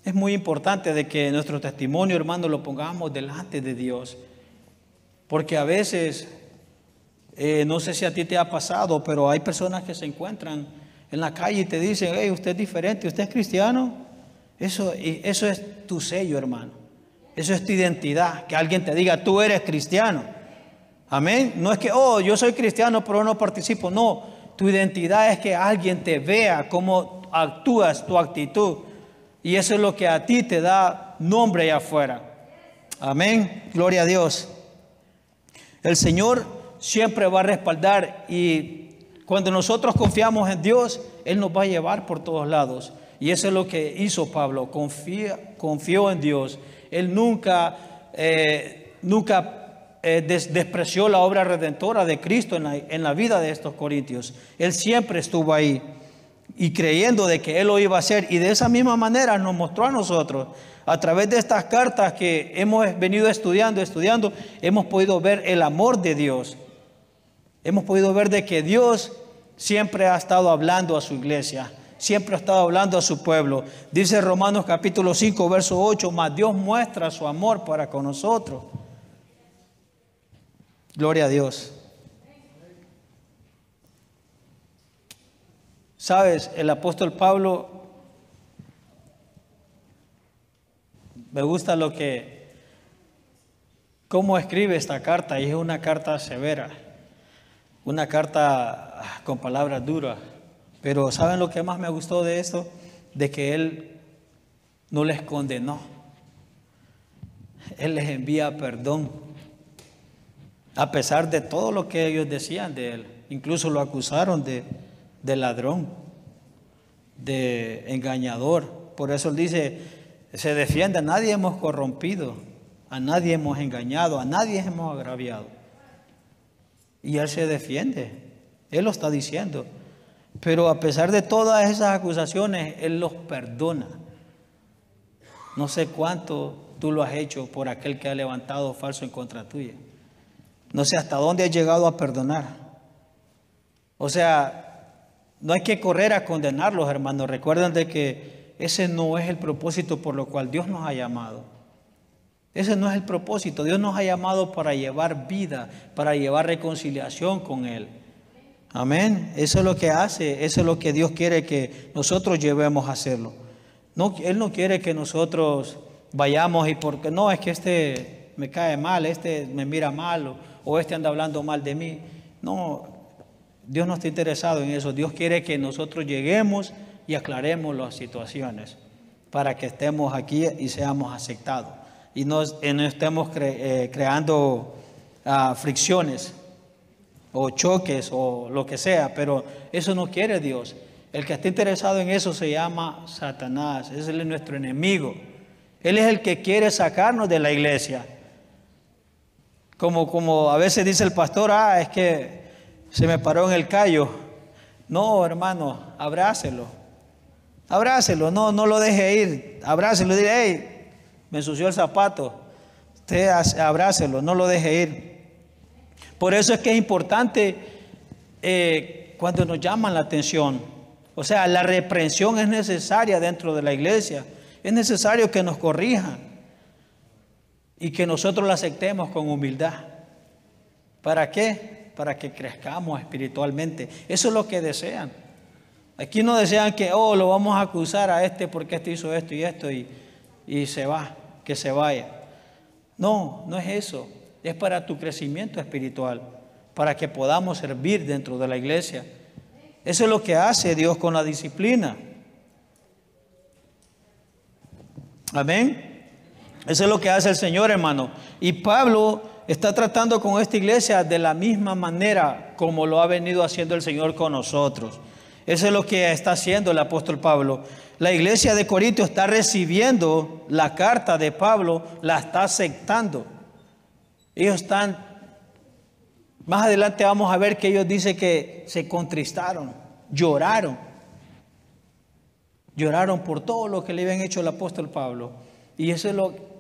Es muy importante de que nuestro testimonio, hermano, lo pongamos delante de Dios, porque a veces, no sé si a ti te ha pasado, pero hay personas que se encuentran en la calle y te dicen, hey, usted es diferente, usted es cristiano. Eso es tu sello, hermano. Eso es tu identidad, que alguien te diga, tú eres cristiano. Amén. No es que, oh, yo soy cristiano, pero no participo. No, tu identidad es que alguien te vea cómo actúas, tu actitud. Y eso es lo que a ti te da nombre allá afuera. Amén. Gloria a Dios. El Señor siempre va a respaldar, y cuando nosotros confiamos en Dios, Él nos va a llevar por todos lados. Y eso es lo que hizo Pablo. Confió en Dios. Él nunca despreció la obra redentora de Cristo en la vida de estos corintios. Él siempre estuvo ahí y creyendo de que Él lo iba a hacer. Y de esa misma manera nos mostró a nosotros, a través de estas cartas que hemos venido estudiando, hemos podido ver el amor de Dios. Hemos podido ver de que Dios siempre ha estado hablando a su iglesia, siempre ha estado hablando a su pueblo. Dice Romanos capítulo 5, verso 8, mas Dios muestra su amor para con nosotros. Gloria a Dios. Sabes, el apóstol Pablo, me gusta cómo escribe esta carta, y es una carta severa. Una carta con palabras duras. Pero ¿saben lo que más me gustó de esto? De que Él no les condenó. Él les envía perdón. A pesar de todo lo que ellos decían de Él. Incluso lo acusaron de ladrón, de engañador. Por eso Él dice, se defiende, a nadie hemos corrompido, a nadie hemos engañado, a nadie hemos agraviado. Y Él se defiende, Él lo está diciendo. Pero a pesar de todas esas acusaciones, Él los perdona. No sé cuánto tú lo has hecho por aquel que ha levantado falso en contra tuya. No sé hasta dónde has llegado a perdonar. O sea, no hay que correr a condenarlos, hermanos. Recuerden de que ese no es el propósito por lo cual Dios nos ha llamado. Ese no es el propósito. Dios nos ha llamado para llevar vida, para llevar reconciliación con Él. Amén. Eso es lo que hace, eso es lo que Dios quiere que nosotros llevemos a hacerlo. No, Él no quiere que nosotros vayamos y porque no, es que este me cae mal, este me mira mal o este anda hablando mal de mí. No, Dios no está interesado en eso. Dios quiere que nosotros lleguemos y aclaremos las situaciones para que estemos aquí y seamos aceptados y no estemos creando fricciones o choques o lo que sea, pero eso no quiere Dios. El que está interesado en eso se llama Satanás. Ese es nuestro enemigo. Él es el que quiere sacarnos de la iglesia. Como a veces dice el pastor, es que se me paró en el callo. No, hermano, abrácelo. Abrácelo, no lo deje ir. Abrácelo, dile, hey, me ensució el zapato. Usted abrácelo, no lo deje ir. Por eso es que es importante cuando nos llaman la atención. O sea, la reprensión es necesaria dentro de la iglesia. Es necesario que nos corrijan y que nosotros la aceptemos con humildad. ¿Para qué? Para que crezcamos espiritualmente. Eso es lo que desean. Aquí no desean que, lo vamos a acusar a este porque este hizo esto y se va, que se vaya. No, no es eso. Es para tu crecimiento espiritual, para que podamos servir dentro de la iglesia. Eso es lo que hace Dios con la disciplina. Amén. Eso es lo que hace el Señor, hermano. Y Pablo está tratando con esta iglesia de la misma manera como lo ha venido haciendo el Señor con nosotros. Eso es lo que está haciendo el apóstol Pablo. La iglesia de Corinto está recibiendo la carta de Pablo, la está aceptando. Ellos están, más adelante vamos a ver que ellos dicen que se contristaron, lloraron por todo lo que le habían hecho el apóstol Pablo. Y eso es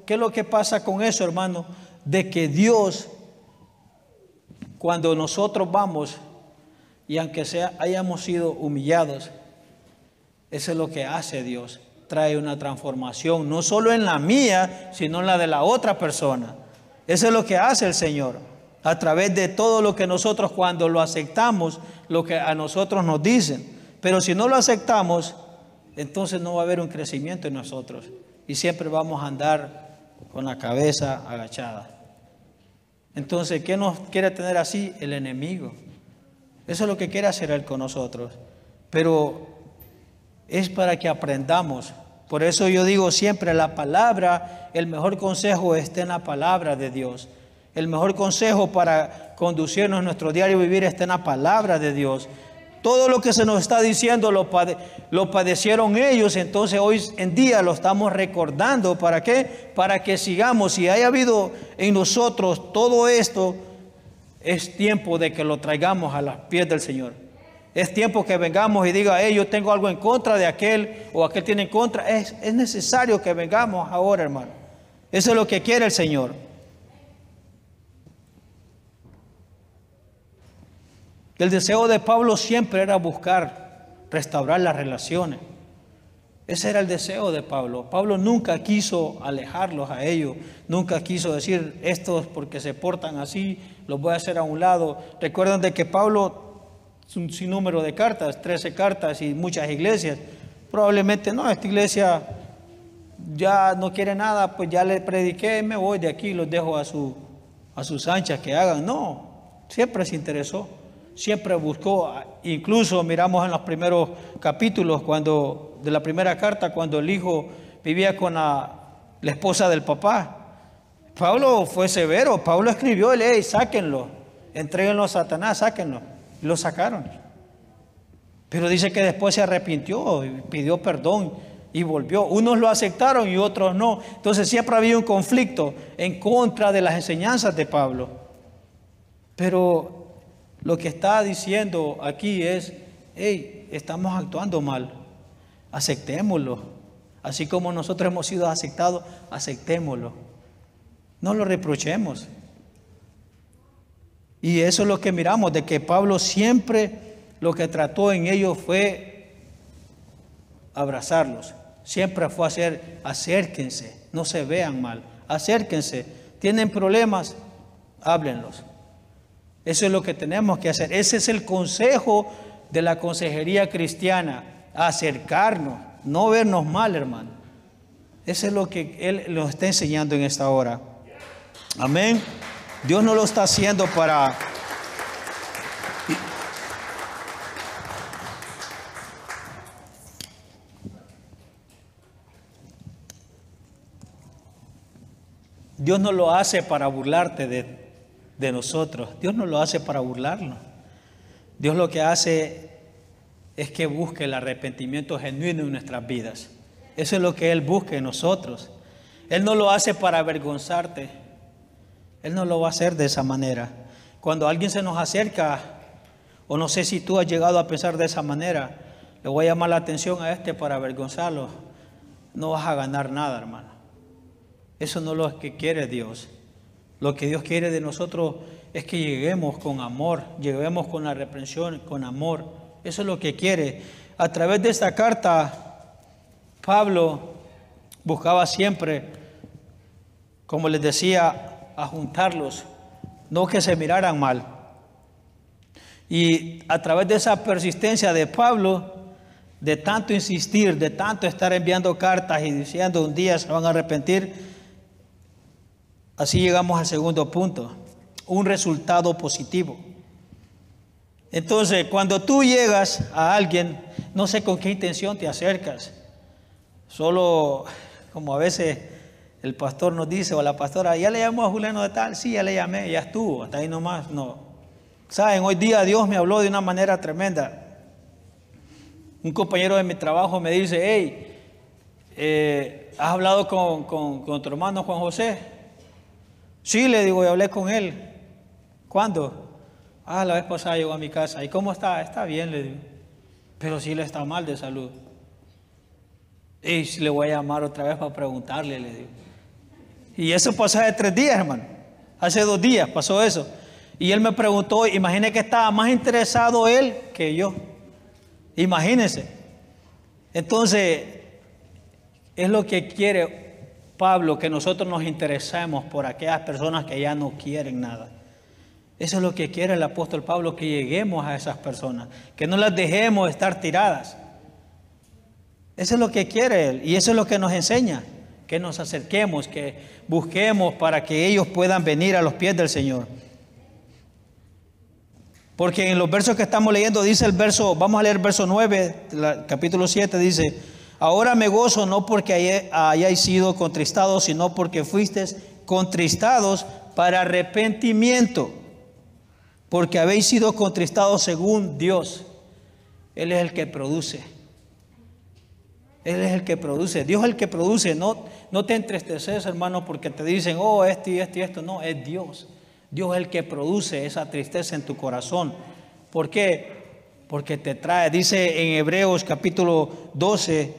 ¿qué es lo que pasa con eso, hermano? De que Dios, cuando nosotros vamos, y aunque hayamos sido humillados, eso es lo que hace Dios. Trae una transformación, no solo en la mía, sino en la de la otra persona. Eso es lo que hace el Señor. A través de todo lo que nosotros cuando lo aceptamos, lo que a nosotros nos dicen. Pero si no lo aceptamos, entonces no va a haber un crecimiento en nosotros. Y siempre vamos a andar con la cabeza agachada. Entonces, ¿qué nos quiere tener así? El enemigo. Eso es lo que quiere hacer Él con nosotros. Pero es para que aprendamos. Por eso yo digo siempre, la palabra, el mejor consejo está en la palabra de Dios. El mejor consejo para conducirnos en nuestro diario vivir está en la palabra de Dios. Todo lo que se nos está diciendo lo padecieron ellos, entonces hoy en día lo estamos recordando. ¿Para qué? Para que sigamos. Si haya habido en nosotros todo esto, es tiempo de que lo traigamos a los pies del Señor. Es tiempo que vengamos y diga, yo tengo algo en contra de aquel o aquel tiene en contra. Es necesario que vengamos ahora, hermano. Eso es lo que quiere el Señor. El deseo de Pablo siempre era buscar restaurar las relaciones. Ese era el deseo de Pablo. Pablo nunca quiso alejarlos a ellos. Nunca quiso decir, estos porque se portan así, los voy a hacer a un lado. Recuerden de que Pablo es un sinnúmero de cartas, 13 cartas y muchas iglesias. Probablemente no, esta iglesia ya no quiere nada, pues ya le prediqué, me voy de aquí, los dejo a sus anchas que hagan. No, siempre se interesó, siempre buscó. Incluso miramos en los primeros capítulos de la primera carta, cuando el hijo vivía con la esposa del papá. Pablo fue severo. Pablo escribió, sáquenlo, entréguenlo a Satanás, sáquenlo. Y lo sacaron. Pero dice que después se arrepintió y pidió perdón y volvió. Unos lo aceptaron y otros no. Entonces siempre había un conflicto en contra de las enseñanzas de Pablo. Pero lo que está diciendo aquí es, estamos actuando mal, aceptémoslo. Así como nosotros hemos sido aceptados, aceptémoslo. No lo reprochemos. Y eso es lo que miramos, de que Pablo siempre lo que trató en ellos fue abrazarlos, siempre fue hacer, acérquense, no se vean mal, acérquense. ¿Tienen problemas? Háblenlos. Eso es lo que tenemos que hacer. Ese es el consejo de la consejería cristiana, acercarnos, no vernos mal, hermano. Eso es lo que Él nos está enseñando en esta hora. Amén. Dios no lo está haciendo para... Dios no lo hace para burlarte de nosotros. Dios no lo hace para burlarnos. Dios lo que hace es que busque el arrepentimiento genuino en nuestras vidas. Eso es lo que Él busca en nosotros. Él no lo hace para avergonzarte. Él no lo va a hacer de esa manera. Cuando alguien se nos acerca, o no sé si tú has llegado a pensar de esa manera, le voy a llamar la atención a este para avergonzarlo. No vas a ganar nada, hermano. Eso no es lo que quiere Dios. Lo que Dios quiere de nosotros es que lleguemos con amor, lleguemos con la reprensión, con amor. Eso es lo que quiere. A través de esta carta, Pablo buscaba siempre, como les decía, a juntarlos, no que se miraran mal. Y a través de esa persistencia de Pablo, de tanto insistir, de tanto estar enviando cartas y diciendo un día se van a arrepentir, así llegamos al segundo punto, un resultado positivo. Entonces, cuando tú llegas a alguien, no sé con qué intención te acercas. Solo, como a veces el pastor nos dice, o la pastora, ¿ya le llamó a Juliano de tal? Sí, ya le llamé, ya estuvo, hasta ahí nomás. No. Saben, hoy día Dios me habló de una manera tremenda. Un compañero de mi trabajo me dice, hey, ¿has hablado con tu hermano Juan José? Sí, le digo, y hablé con él. ¿Cuándo? La vez pasada llegó a mi casa. ¿Y cómo está? Está bien, le digo. Pero sí le está mal de salud. Y le voy a llamar otra vez para preguntarle, le digo. Y eso pasó hace 3 días, hermano. Hace 2 días pasó eso. Y él me preguntó, imagínese que estaba más interesado él que yo. Imagínense. Entonces, es lo que quiere Pablo, que nosotros nos interesemos por aquellas personas que ya no quieren nada. Eso es lo que quiere el apóstol Pablo, que lleguemos a esas personas, que no las dejemos estar tiradas. Eso es lo que quiere Él y eso es lo que nos enseña, que nos acerquemos, que busquemos para que ellos puedan venir a los pies del Señor. Porque en los versos que estamos leyendo dice el verso, vamos a leer el verso 9, capítulo 7, dice: ahora me gozo no porque hayáis sido contristados, sino porque fuisteis contristados para arrepentimiento, porque habéis sido contristados según Dios. Él es el que produce. Él es el que produce. Dios es el que produce. No te entristeces, hermano, porque te dicen, esto y esto y esto. No, es Dios. Dios es el que produce esa tristeza en tu corazón. ¿Por qué? Porque te trae, dice en Hebreos capítulo 12,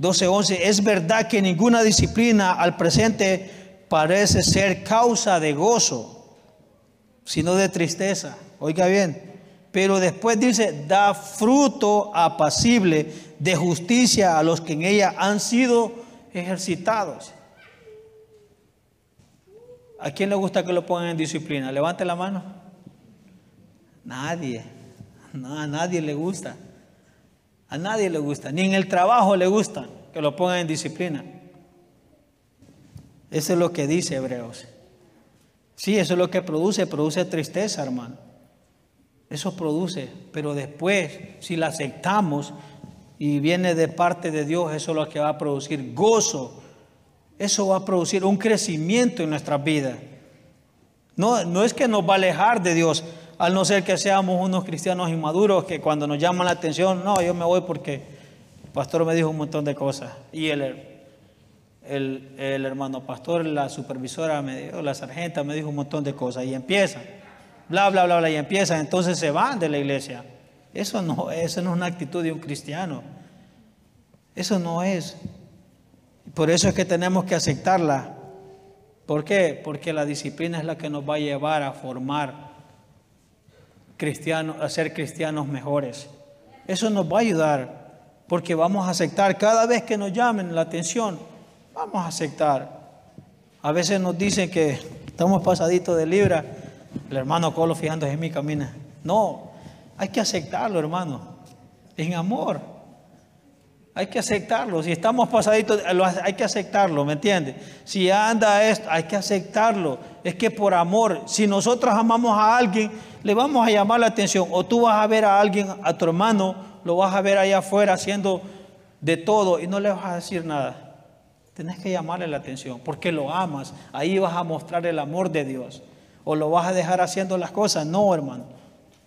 11, es verdad que ninguna disciplina al presente parece ser causa de gozo, sino de tristeza. Oiga bien. Pero después dice, da fruto apacible de justicia a los que en ella han sido ejercitados. ¿A quién le gusta que lo pongan en disciplina? Levante la mano. Nadie. No, a nadie le gusta. A nadie le gusta. Ni en el trabajo le gusta que lo pongan en disciplina. Eso es lo que dice Hebreos. Sí, eso es lo que produce tristeza, hermano. Eso produce, pero después, si la aceptamos y viene de parte de Dios, eso es lo que va a producir gozo. Eso va a producir un crecimiento en nuestras vidas. No es que nos va a alejar de Dios, al no ser que seamos unos cristianos inmaduros que cuando nos llaman la atención, no, yo me voy porque el pastor me dijo un montón de cosas. Y el hermano pastor, la supervisora, la sargenta me dijo un montón de cosas. Y empiezan, bla, bla, bla, bla, y empiezan. Entonces se van de la iglesia. Eso no es una actitud de un cristiano. Eso no es. Por eso es que tenemos que aceptarla. ¿Por qué? Porque la disciplina es la que nos va a llevar a formar cristianos, a ser cristianos mejores. Eso nos va a ayudar porque vamos a aceptar cada vez que nos llamen la atención, vamos a aceptar. A veces nos dicen que estamos pasaditos de libra, el hermano Colo fijándose en mí camina. No, hay que aceptarlo, hermano, en amor. Hay que aceptarlo. Si estamos pasaditos, hay que aceptarlo, ¿me entiende? Si anda esto, hay que aceptarlo. Es que por amor, si nosotros amamos a alguien, le vamos a llamar la atención. O tú vas a ver a alguien, a tu hermano, lo vas a ver allá afuera haciendo de todo y no le vas a decir nada. Tienes que llamarle la atención porque lo amas. Ahí vas a mostrar el amor de Dios. O lo vas a dejar haciendo las cosas. No, hermano.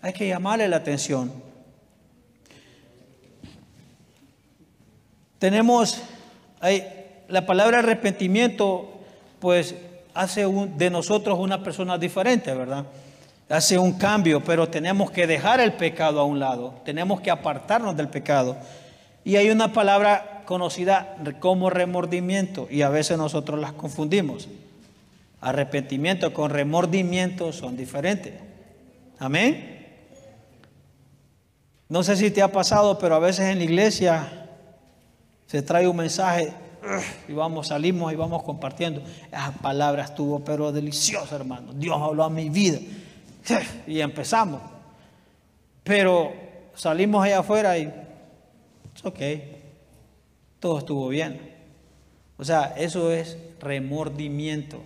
Hay que llamarle la atención. Tenemos la palabra arrepentimiento, pues hace de nosotros una persona diferente, ¿verdad? Hace un cambio, pero tenemos que dejar el pecado a un lado. Tenemos que apartarnos del pecado. Y hay una palabra conocida como remordimiento y a veces nosotros las confundimos. Arrepentimiento con remordimiento son diferentes. Amén. No sé si te ha pasado, pero a veces en la iglesia se trae un mensaje y salimos y vamos compartiendo. Esa palabra estuvo pero deliciosa, hermano. Dios habló a mi vida. Y empezamos. Pero salimos allá afuera y es ok. Todo estuvo bien. O sea, eso es remordimiento.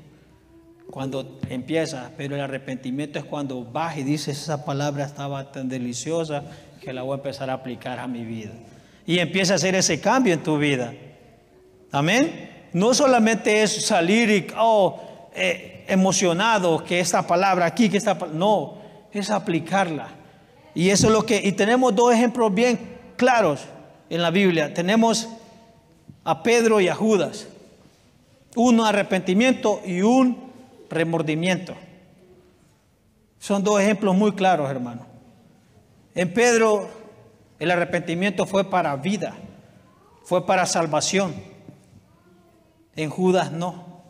Cuando empieza, pero el arrepentimiento es cuando vas y dices, esa palabra estaba tan deliciosa que la voy a empezar a aplicar a mi vida. Y empieza a hacer ese cambio en tu vida. Amén. No solamente es salir y emocionado que esta palabra aquí, que esta palabra. No, es aplicarla. Y eso es lo que. Y tenemos dos ejemplos bien claros en la Biblia. Tenemos a Pedro y a Judas. Un arrepentimiento y un remordimiento. Son dos ejemplos muy claros, hermano. En Pedro, el arrepentimiento fue para vida, fue para salvación. En Judas no,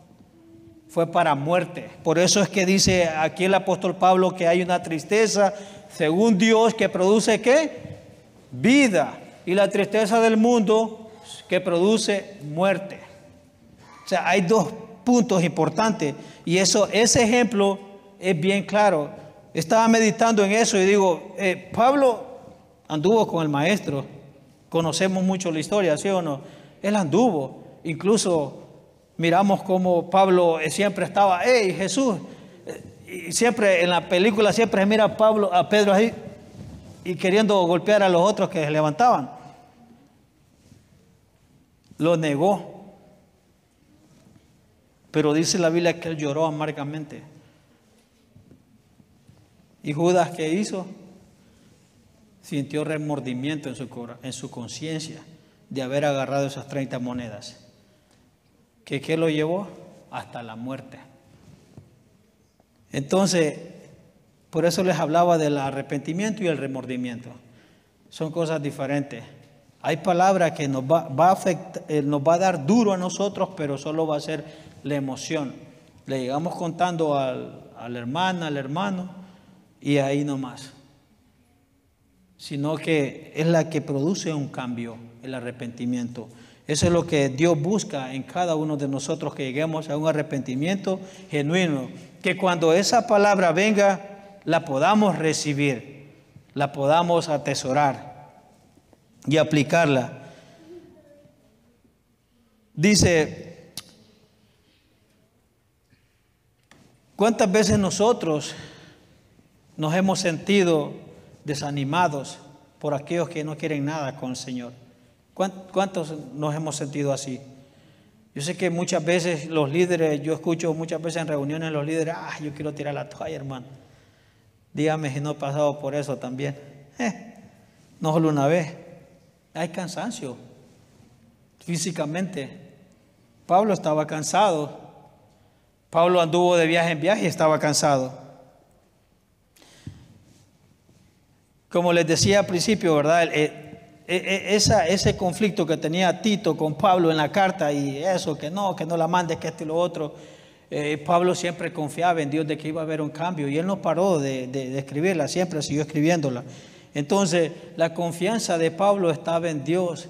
fue para muerte. Por eso es que dice aquí el apóstol Pablo que hay una tristeza según Dios que produce ¿qué? Vida. Y la tristeza del mundo que produce muerte. O sea, hay dos puntos importantes y ese ejemplo es bien claro. Estaba meditando en eso y digo, Pablo anduvo con el maestro, conocemos mucho la historia, ¿sí o no? Él anduvo, incluso miramos como Pablo siempre estaba, hey Jesús, y siempre en la película siempre se mira a Pedro ahí y queriendo golpear a los otros que se levantaban. Lo negó, pero dice la Biblia que él lloró amargamente. ¿Y Judas qué hizo? Sintió remordimiento en su conciencia de haber agarrado esas 30 monedas. ¿Qué lo llevó? Hasta la muerte. Entonces, por eso les hablaba del arrepentimiento y el remordimiento. Son cosas diferentes. Hay palabras que nos va a afectar, nos va a dar duro a nosotros, pero solo va a ser la emoción. Le llegamos contando a la hermana, al hermano, y ahí nomás. Sino que es la que produce un cambio, el arrepentimiento. Eso es lo que Dios busca en cada uno de nosotros, que lleguemos a un arrepentimiento genuino. Que cuando esa palabra venga, la podamos recibir, la podamos atesorar y aplicarla. Dice, ¿cuántas veces nosotros nos hemos sentido desanimados por aquellos que no quieren nada con el Señor? ¿Cuántos nos hemos sentido así? Yo sé que muchas veces los líderes, yo escucho muchas veces en reuniones los líderes, yo quiero tirar la toalla, hermano. Dígame si no he pasado por eso también. No solo una vez. Hay cansancio físicamente. Pablo estaba cansado. Pablo anduvo de viaje en viaje y estaba cansado. Como les decía al principio, ¿verdad? Ese conflicto que tenía Tito con Pablo en la carta y eso, que no la mandes, que esto y lo otro. Pablo siempre confiaba en Dios de que iba a haber un cambio y él no paró de escribirla, siempre siguió escribiéndola. Entonces, la confianza de Pablo estaba en Dios.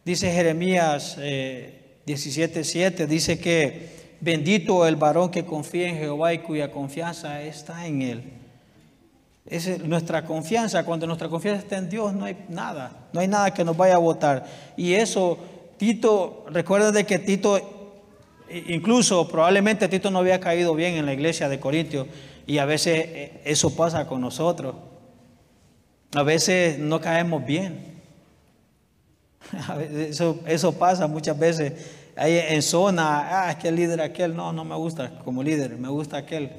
Dice Jeremías 17:7, dice que bendito el varón que confía en Jehová y cuya confianza está en Él. Esa es nuestra confianza. Cuando nuestra confianza está en Dios, no hay nada que nos vaya a botar. Y eso, Tito, recuerda de que Tito, incluso probablemente Tito no había caído bien en la iglesia de Corintios, y a veces eso pasa con nosotros. A veces no caemos bien. A veces eso pasa muchas veces. Ahí en zona, es que el líder aquel no me gusta como líder, me gusta aquel.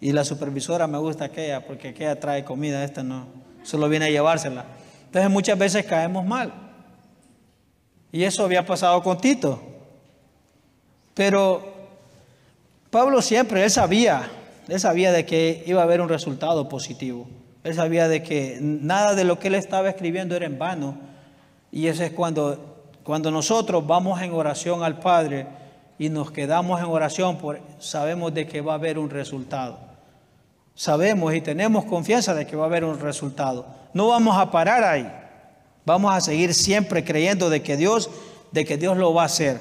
Y la supervisora me gusta aquella, porque aquella trae comida, esta no, solo viene a llevársela. Entonces muchas veces caemos mal. Y eso había pasado con Tito. Pero Pablo siempre, él sabía de que iba a haber un resultado positivo. Él sabía de que nada de lo que él estaba escribiendo era en vano. Y eso es cuando nosotros vamos en oración al Padre y nos quedamos en oración, sabemos de que va a haber un resultado. Sabemos y tenemos confianza de que va a haber un resultado. No vamos a parar ahí. Vamos a seguir siempre creyendo de que Dios lo va a hacer.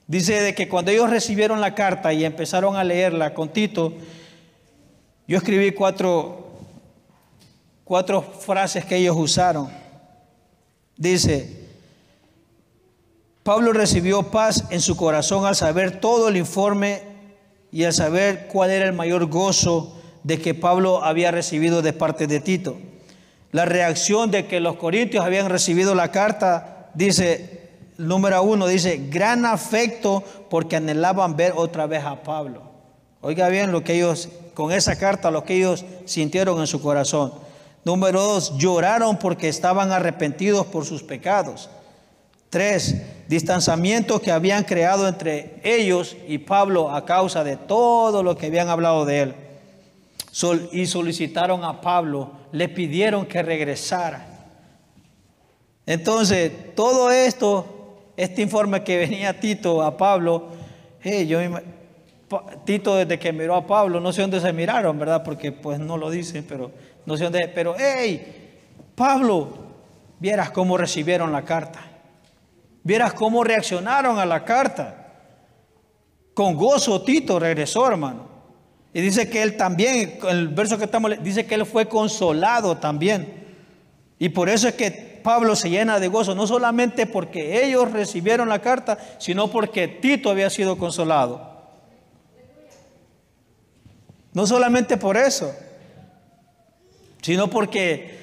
Dice de que cuando ellos recibieron la carta y empezaron a leerla con Tito, yo escribí cuatro frases que ellos usaron. Dice: Pablo recibió paz en su corazón al saber todo el informe y al saber cuál era el mayor gozo de que Pablo había recibido de parte de Tito. La reacción de que los corintios habían recibido la carta, dice, número 1, dice, gran afecto porque anhelaban ver otra vez a Pablo. Oiga bien lo que ellos, con esa carta, lo que ellos sintieron en su corazón. Número 2, lloraron porque estaban arrepentidos por sus pecados. 3, distanciamiento que habían creado entre ellos y Pablo a causa de todo lo que habían hablado de él. Y solicitaron a Pablo, le pidieron que regresara. Entonces, todo esto, este informe que venía Tito a Pablo, Tito desde que miró a Pablo, no sé dónde se miraron, ¿verdad? Porque pues no lo dicen, pero no sé dónde, pero Pablo, vieras cómo recibieron la carta. Vieras cómo reaccionaron a la carta. Con gozo Tito regresó, hermano. Y dice que él también, el verso que estamos leyendo, dice que él fue consolado también. Y por eso es que Pablo se llena de gozo, no solamente porque ellos recibieron la carta, sino porque Tito había sido consolado. No solamente por eso, sino porque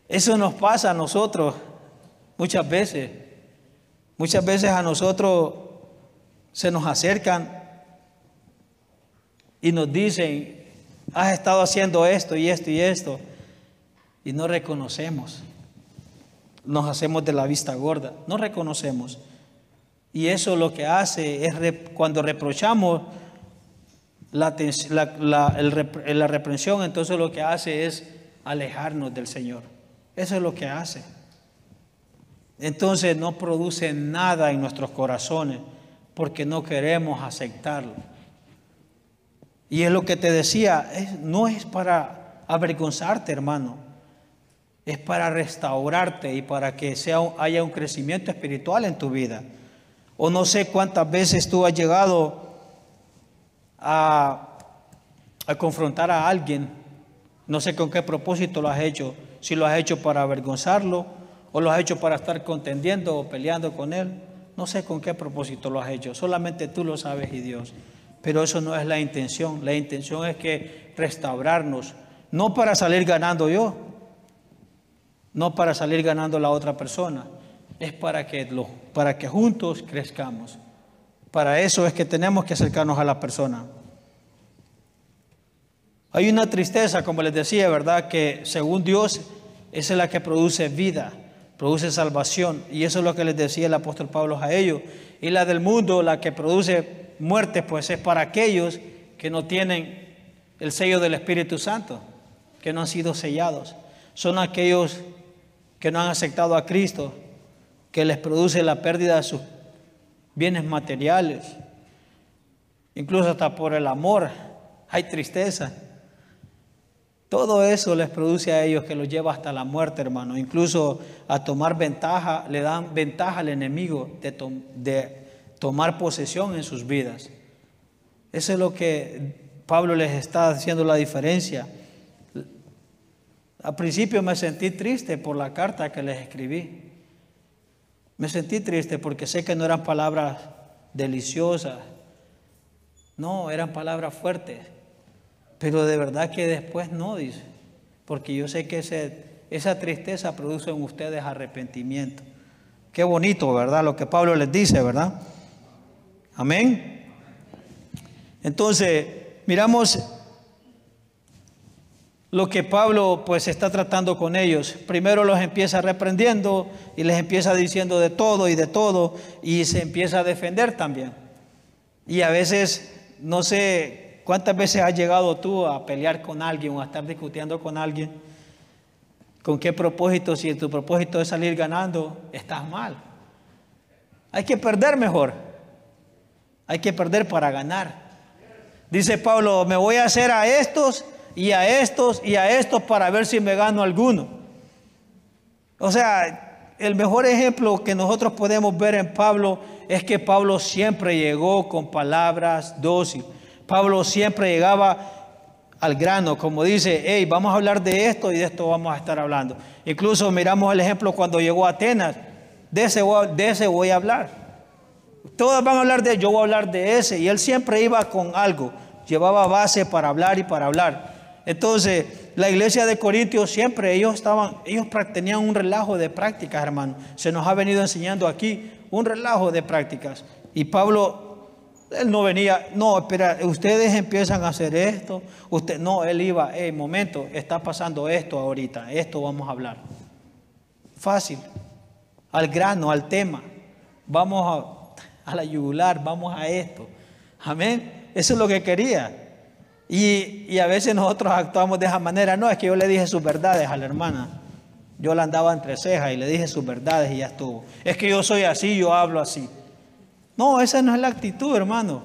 eso nos pasa a nosotros muchas veces. Muchas veces a nosotros se nos acercan y nos dicen, has estado haciendo esto y esto y esto, y no reconocemos. Nos hacemos de la vista gorda, no reconocemos. Y eso lo que hace es, cuando reprochamos la reprensión, entonces lo que hace es alejarnos del Señor. Eso es lo que hace. Entonces no produce nada en nuestros corazones porque no queremos aceptarlo. Y es lo que te decía, no es para avergonzarte, hermano. Es para restaurarte y para que haya un crecimiento espiritual en tu vida. O no sé cuántas veces tú has llegado a confrontar a alguien. No sé con qué propósito lo has hecho. Si lo has hecho para avergonzarlo, o lo has hecho para estar contendiendo o peleando con él. No sé con qué propósito lo has hecho. Solamente tú lo sabes y Dios. Pero eso no es la intención. La intención es que restaurarnos. No para salir ganando yo. No para salir ganando la otra persona. Es para que juntos crezcamos. Para eso es que tenemos que acercarnos a la persona. Hay una tristeza, como les decía, ¿verdad? Que según Dios, esa es la que produce vida, produce salvación. Y eso es lo que les decía el apóstol Pablo a ellos. Y la del mundo, la que produce muerte, pues es para aquellos que no tienen el sello del Espíritu Santo, que no han sido sellados. Son aquellos que no han aceptado a Cristo, que les produce la pérdida de sus bienes materiales, incluso hasta por el amor hay tristeza. Todo eso les produce a ellos que los lleva hasta la muerte, hermano. Incluso a tomar ventaja, le dan ventaja al enemigo de tomar posesión en sus vidas. Eso es lo que Pablo les está haciendo la diferencia. Al principio me sentí triste por la carta que les escribí. Me sentí triste porque sé que no eran palabras deliciosas. No, eran palabras fuertes. Pero de verdad que después no, dice. Porque yo sé que esa tristeza produce en ustedes arrepentimiento. Qué bonito, ¿verdad? Lo que Pablo les dice, ¿verdad? Amén. Entonces, miramos lo que Pablo pues está tratando con ellos. Primero los empieza reprendiendo y les empieza diciendo de todo y se empieza a defender también. Y a veces, no sé cuántas veces has llegado tú a pelear con alguien o a estar discutiendo con alguien. ¿Con qué propósito? Si tu propósito es salir ganando, estás mal. Hay que perder mejor. Hay que perder para ganar. Dice Pablo, me voy a hacer a estos y a estos y a estos para ver si me gano alguno. O sea, el mejor ejemplo que nosotros podemos ver en Pablo es que Pablo siempre llegó con palabras dóciles. Pablo siempre llegaba al grano, como dice, hey, vamos a hablar de esto y de esto vamos a estar hablando. Incluso miramos el ejemplo cuando llegó a Atenas, de ese voy a hablar. Todos van a hablar de él, yo voy a hablar de ese. Y él siempre iba con algo, llevaba base para hablar y para hablar. Entonces, la iglesia de Corintios siempre, ellos tenían un relajo de prácticas, hermano. Se nos ha venido enseñando aquí un relajo de prácticas. Y Pablo, él no venía, no, espera, ustedes empiezan a hacer esto. No, él iba, momento, está pasando esto ahorita, esto vamos a hablar. Fácil, al grano, al tema. Vamos a la yugular, vamos a esto. Amén. Eso es lo que quería. Y a veces nosotros actuamos de esa manera. No, es que yo le dije sus verdades a la hermana. Yo la andaba entre cejas y le dije sus verdades y ya estuvo. Es que yo soy así, yo hablo así. No, esa no es la actitud, hermano.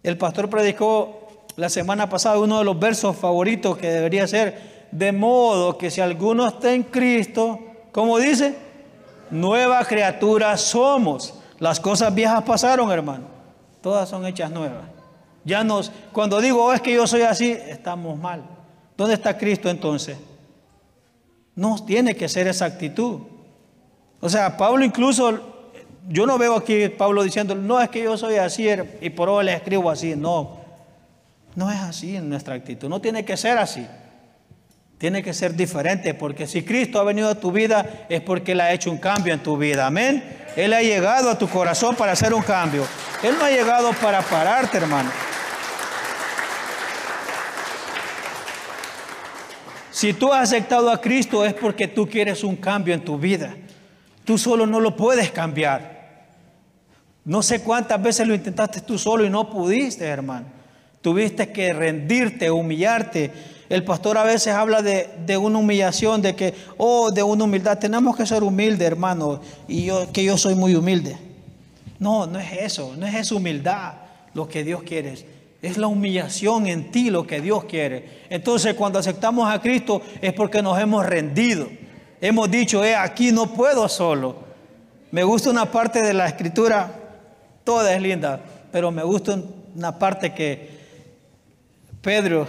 El pastor predicó la semana pasada uno de los versos favoritos que debería ser: de modo que si alguno está en Cristo, ¿cómo dice? Nueva criatura somos. Las cosas viejas pasaron, hermano. Todas son hechas nuevas. Cuando digo, es que yo soy así, estamos mal. ¿Dónde está Cristo entonces? No tiene que ser esa actitud. O sea, Pablo incluso, yo no veo aquí Pablo diciendo, no, es que yo soy así y por hoy le escribo así. No, no es así en nuestra actitud. No tiene que ser así. Tiene que ser diferente, porque si Cristo ha venido a tu vida es porque Él ha hecho un cambio en tu vida. Amén. Él ha llegado a tu corazón para hacer un cambio. Él no ha llegado para pararte, hermano. Si tú has aceptado a Cristo es porque tú quieres un cambio en tu vida. Tú solo no lo puedes cambiar. No sé cuántas veces lo intentaste tú solo y no pudiste, hermano. Tuviste que rendirte, humillarte. El pastor a veces habla de una humillación, de una humildad. Tenemos que ser humildes, hermano. Y yo soy muy humilde. No, no es eso. No es esa humildad lo que Dios quiere. Es la humillación en ti lo que Dios quiere. Entonces, cuando aceptamos a Cristo es porque nos hemos rendido. Hemos dicho, aquí no puedo solo. Me gusta una parte de la escritura, toda es linda, pero me gusta una parte que Pedro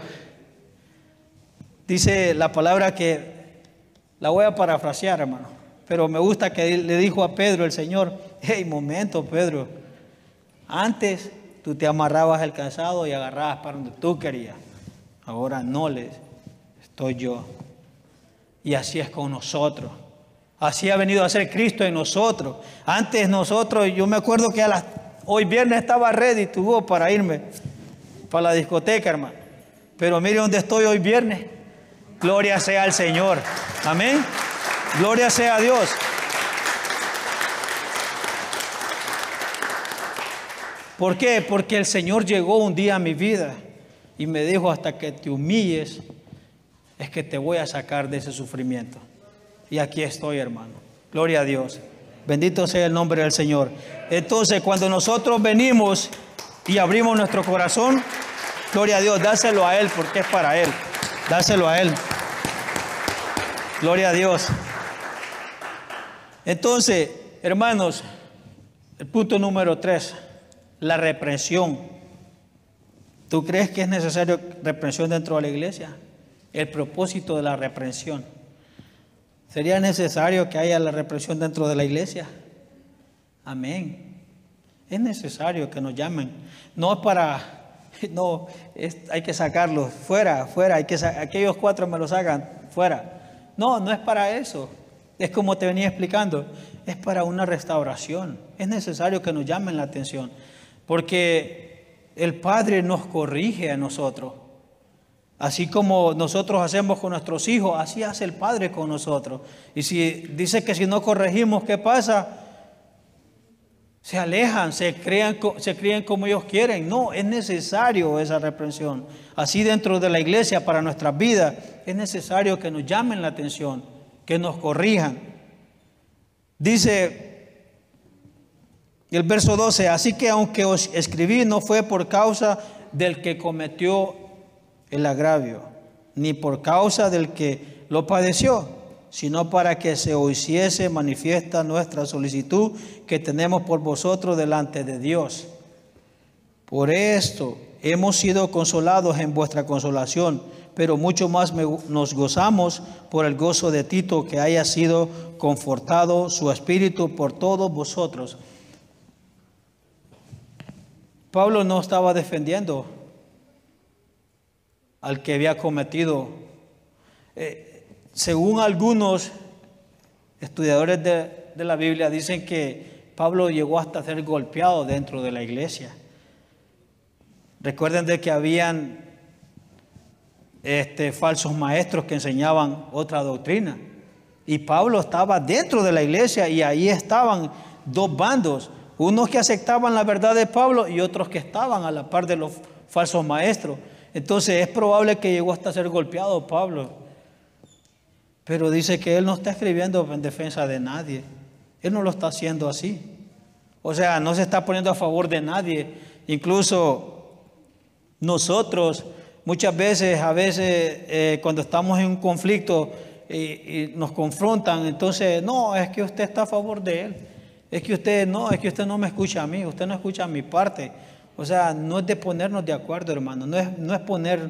dice la palabra que la voy a parafrasear, hermano, pero me gusta que le dijo a Pedro el Señor, hey, momento, Pedro, antes tú te amarrabas el calzado y agarrabas para donde tú querías. Ahora no estoy yo. Y así es con nosotros. Así ha venido a ser Cristo en nosotros. Antes nosotros, yo me acuerdo que hoy viernes estaba ready tuvo para irme para la discoteca, hermano. Pero mire dónde estoy hoy viernes. Gloria sea al Señor. Amén. Gloria sea a Dios. ¿Por qué? Porque el Señor llegó un día a mi vida y me dijo, hasta que te humilles, es que te voy a sacar de ese sufrimiento. Y aquí estoy, hermano. Gloria a Dios. Bendito sea el nombre del Señor. Entonces, cuando nosotros venimos y abrimos nuestro corazón, Gloria a Dios, dáselo a Él porque es para Él. Dáselo a Él. Gloria a Dios. Entonces, hermanos, el punto número 3, la reprensión. ¿Tú crees que es necesario reprensión dentro de la iglesia? El propósito de la reprensión. ¿Sería necesario que haya la reprensión dentro de la iglesia? Amén. Es necesario que nos llamen. No es para, no, hay que sacarlos fuera, aquellos 4 me los sacan fuera. No, no es para eso. Es como te venía explicando, es para una restauración. Es necesario que nos llamen la atención, porque el Padre nos corrige a nosotros. Así como nosotros hacemos con nuestros hijos, así hace el Padre con nosotros. Y si dice que si no corregimos, ¿qué pasa? Se alejan, se crían como ellos quieren. No, es necesario esa reprensión. Así dentro de la iglesia, para nuestras vidas, es necesario que nos llamen la atención, que nos corrijan. Dice el verso 12, así que aunque os escribí, no fue por causa del que cometió el agravio, ni por causa del que lo padeció, sino para que se os hiciese manifiesta nuestra solicitud que tenemos por vosotros delante de Dios. Por esto hemos sido consolados en vuestra consolación, pero mucho más nos gozamos por el gozo de Tito, que haya sido confortado su espíritu por todos vosotros. Pablo no estaba defendiendo al que había cometido. Según algunos estudiadores de la Biblia, dicen que Pablo llegó hasta ser golpeado dentro de la iglesia. Recuerden de que habían falsos maestros que enseñaban otra doctrina. Y Pablo estaba dentro de la iglesia y ahí estaban 2 bandos. Unos que aceptaban la verdad de Pablo y otros que estaban a la par de los falsos maestros. Entonces es probable que llegó hasta ser golpeado Pablo. Pero dice que él no está escribiendo en defensa de nadie. Él no lo está haciendo así. O sea, no se está poniendo a favor de nadie. Incluso nosotros, muchas veces, cuando estamos en un conflicto y nos confrontan, entonces, no, es que usted está a favor de él. Es que usted no me escucha a mí, usted no escucha a mi parte. O sea, no es de ponernos de acuerdo, hermano. No es poner,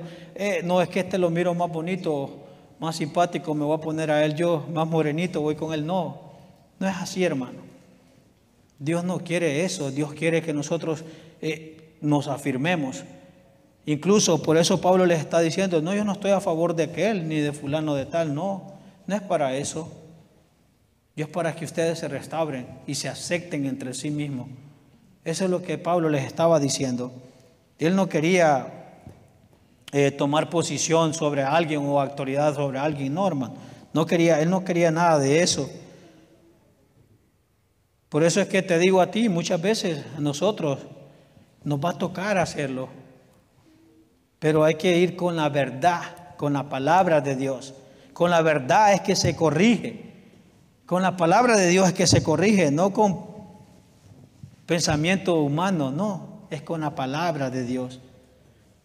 no es que lo miro más bonito, más simpático, me voy a poner a él yo, más morenito, voy con él. No es así, hermano. Dios no quiere eso. Dios quiere que nosotros nos afirmemos. Incluso por eso Pablo les está diciendo, no, yo no estoy a favor de aquel ni de fulano de tal. No es para eso. Dios es para que ustedes se restauren y se acepten entre sí mismos. Eso es lo que Pablo les estaba diciendo. Él no quería tomar posición sobre alguien o autoridad sobre alguien, no, hermano. Él no quería nada de eso. Por eso es que te digo a ti, muchas veces a nosotros nos va a tocar hacerlo. Pero hay que ir con la verdad, con la palabra de Dios. Con la verdad es que se corrige. Con la palabra de Dios es que se corrige, no con pensamiento humano, no. Es con la palabra de Dios.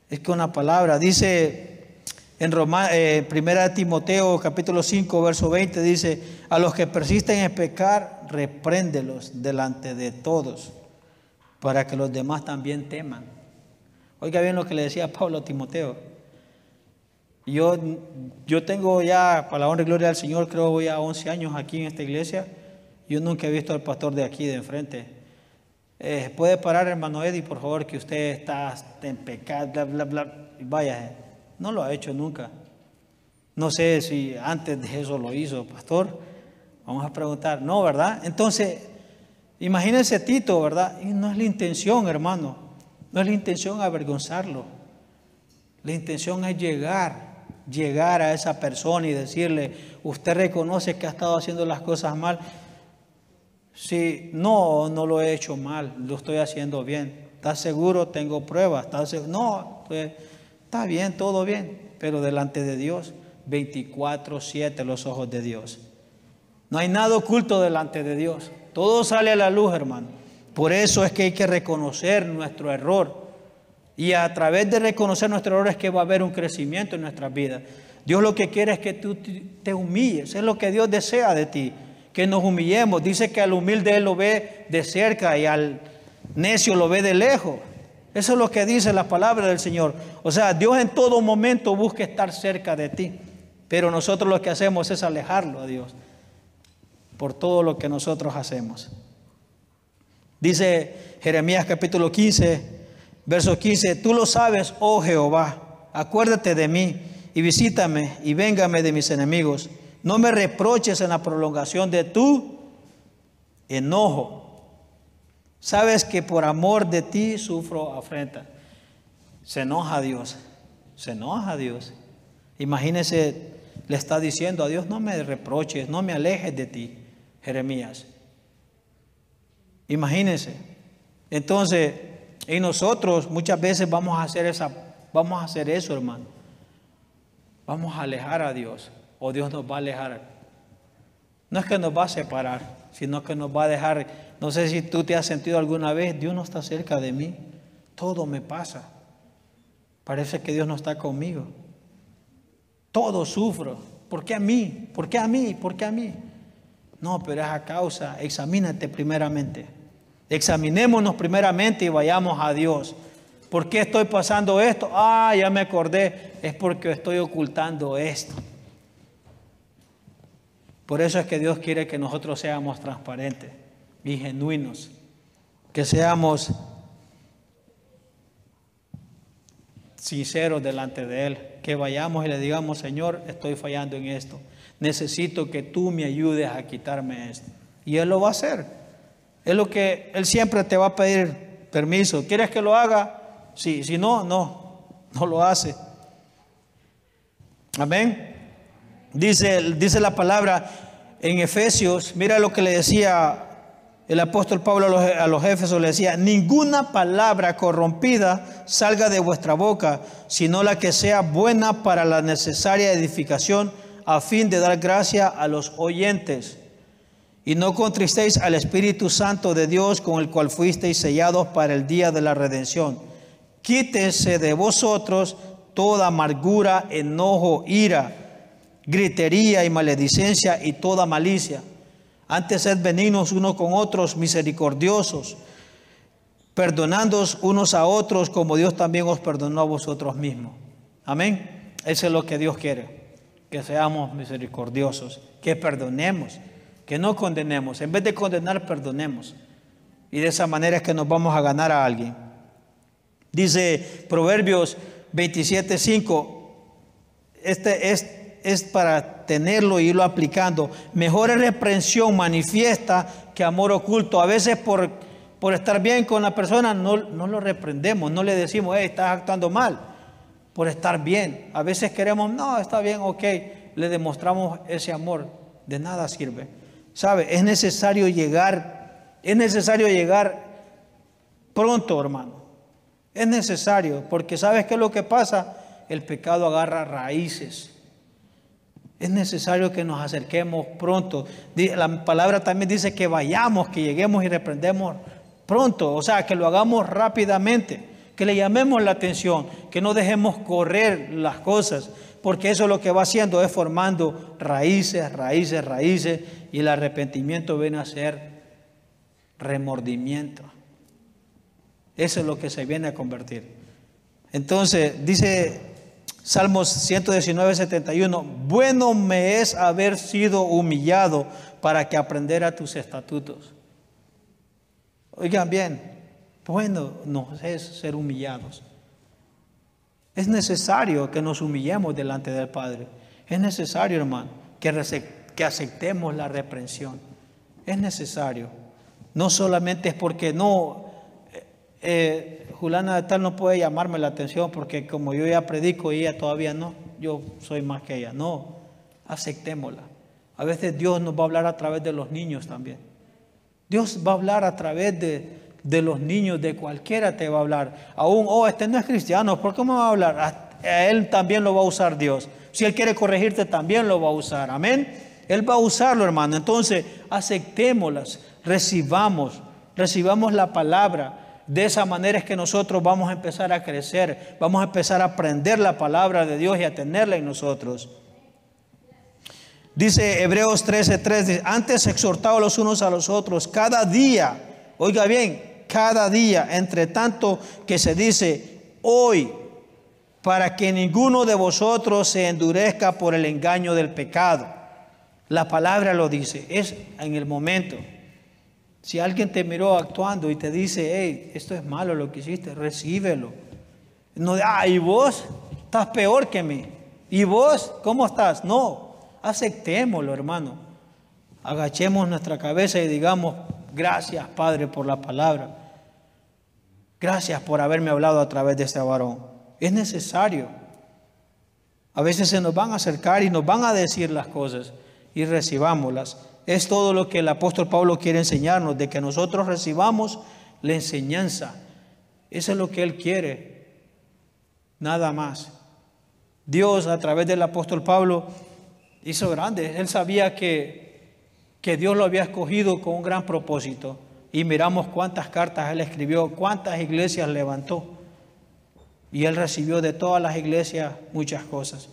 Es con la palabra. Dice en 1 Timoteo capítulo 5, verso 20, dice, a los que persisten en pecar, repréndelos delante de todos, para que los demás también teman. Oiga bien lo que le decía Pablo a Timoteo. Yo tengo ya, para la honra y gloria del Señor, creo voy a 11 años aquí en esta iglesia. Yo nunca he visto al pastor de aquí de enfrente. ¿Puede parar, hermano Eddie, por favor, que usted está en pecado, bla, bla, bla? Vaya, no lo ha hecho nunca. No sé si antes de eso lo hizo, pastor. Vamos a preguntar. No, ¿verdad? Entonces, imagínense Tito, ¿verdad? Y no es la intención, hermano. No es la intención avergonzarlo. La intención es llegar a esa persona y decirle, usted reconoce que ha estado haciendo las cosas mal. Sí, no lo he hecho mal, lo estoy haciendo bien. ¿Estás seguro? Tengo pruebas. ¿Estás seguro? No, pues, está bien, todo bien. Pero delante de Dios, 24/7 los ojos de Dios. No hay nada oculto delante de Dios. Todo sale a la luz, hermano. Por eso es que hay que reconocer nuestro error. Y a través de reconocer nuestros errores que va a haber un crecimiento en nuestras vidas. Dios lo que quiere es que tú te humilles. Es lo que Dios desea de ti, que nos humillemos. Dice que al humilde Él lo ve de cerca y al necio lo ve de lejos. Eso es lo que dice la palabra del Señor. O sea, Dios en todo momento busca estar cerca de ti. Pero nosotros lo que hacemos es alejarlo a Dios por todo lo que nosotros hacemos. Dice Jeremías capítulo 15, verso 15, tú lo sabes, oh Jehová, acuérdate de mí y visítame y véngame de mis enemigos. No me reproches en la prolongación de tu enojo. Sabes que por amor de ti sufro afrenta. Se enoja Dios, se enoja Dios. Imagínese, le está diciendo a Dios, no me reproches, no me alejes de ti, Jeremías. Imagínense. Entonces, y nosotros muchas veces vamos a hacer eso, hermano. Vamos a alejar a Dios, o Dios nos va a alejar. No es que nos va a separar, sino que nos va a dejar. No sé si tú te has sentido alguna vez, Dios no está cerca de mí, todo me pasa. Parece que Dios no está conmigo. Todo sufro. ¿Por qué a mí? ¿Por qué a mí? ¿Por qué a mí? No, pero es a causa, examínate primeramente. Examinémonos primeramente y vayamos a Dios. ¿Por qué estoy pasando esto? Ah, ya me acordé, es porque estoy ocultando esto. Por eso es que Dios quiere que nosotros seamos transparentes y genuinos, que seamos sinceros delante de Él, que vayamos y le digamos, Señor, estoy fallando en esto, necesito que tú me ayudes a quitarme esto. Y Él lo va a hacer. Es lo que Él siempre te va a pedir permiso. ¿Quieres que lo haga? Sí, si no, no lo hace. Amén. Dice la palabra en Efesios, mira lo que le decía el apóstol Pablo a los Éfesos, le decía, ninguna palabra corrompida salga de vuestra boca, sino la que sea buena para la necesaria edificación, a fin de dar gracia a los oyentes. Y no contristéis al Espíritu Santo de Dios, con el cual fuisteis sellados para el día de la redención. Quítese de vosotros toda amargura, enojo, ira, gritería y maledicencia y toda malicia. Antes sed benignos unos con otros, misericordiosos, perdonándoos unos a otros, como Dios también os perdonó a vosotros mismos. Amén. Eso es lo que Dios quiere, que seamos misericordiosos, que perdonemos, que no condenemos. En vez de condenar, perdonemos. Y de esa manera es que nos vamos a ganar a alguien. Dice Proverbios 27:5, es para tenerlo y irlo aplicando. Mejor es reprensión manifiesta que amor oculto. A veces por estar bien con la persona no lo reprendemos, no le decimos, estás actuando mal, por estar bien. A veces queremos, no, está bien, ok, le demostramos ese amor. De nada sirve. ¿Sabe? Es necesario llegar pronto, hermano. Es necesario, porque ¿sabes qué es lo que pasa? El pecado agarra raíces. Es necesario que nos acerquemos pronto. La palabra también dice que vayamos, que lleguemos y reprendemos pronto. O sea, que lo hagamos rápidamente, que le llamemos la atención, que no dejemos correr las cosas, porque eso lo que va haciendo es formando raíces, y el arrepentimiento viene a ser remordimiento. Eso es lo que se viene a convertir. Entonces, dice Salmos 119:71, bueno me es haber sido humillado para que aprendiera tus estatutos. Oigan bien, bueno nos es ser humillados. Es necesario que nos humillemos delante del Padre. Es necesario, hermano, que aceptemos la reprensión. Es necesario. No solamente es porque Juliana de tal no puede llamarme la atención porque como yo ya predico y ella todavía no, yo soy más que ella. No, aceptémosla. A veces Dios nos va a hablar a través de los niños también. Dios va a hablar a través de los niños, de cualquiera te va a hablar. Aún, este no es cristiano, ¿por qué me va a hablar? A él también lo va a usar Dios. Si él quiere corregirte, también lo va a usar. Amén. Él va a usarlo, hermano. Entonces, aceptémoslas, recibamos la palabra. De esa manera es que nosotros vamos a empezar a crecer, vamos a empezar a aprender la palabra de Dios y a tenerla en nosotros. Dice Hebreos 13:3, dice, antes exhortados los unos a los otros cada día, oiga bien, cada día, entre tanto que se dice hoy, para que ninguno de vosotros se endurezca por el engaño del pecado. La palabra lo dice, es en el momento. Si alguien te miró actuando y te dice, hey, esto es malo lo que hiciste, recíbelo. No, y vos estás peor que mí. ¿Y vos cómo estás? No, aceptémoslo, hermano. Agachemos nuestra cabeza y digamos, gracias, Padre, por la palabra. Gracias por haberme hablado a través de este varón. Es necesario. A veces se nos van a acercar y nos van a decir las cosas y recibámoslas. Es todo lo que el apóstol Pablo quiere enseñarnos, de que nosotros recibamos la enseñanza. Eso es lo que él quiere, nada más. Dios a través del apóstol Pablo hizo grande. Él sabía que Dios lo había escogido con un gran propósito. Y miramos cuántas cartas él escribió, cuántas iglesias levantó. Y él recibió de todas las iglesias muchas cosas.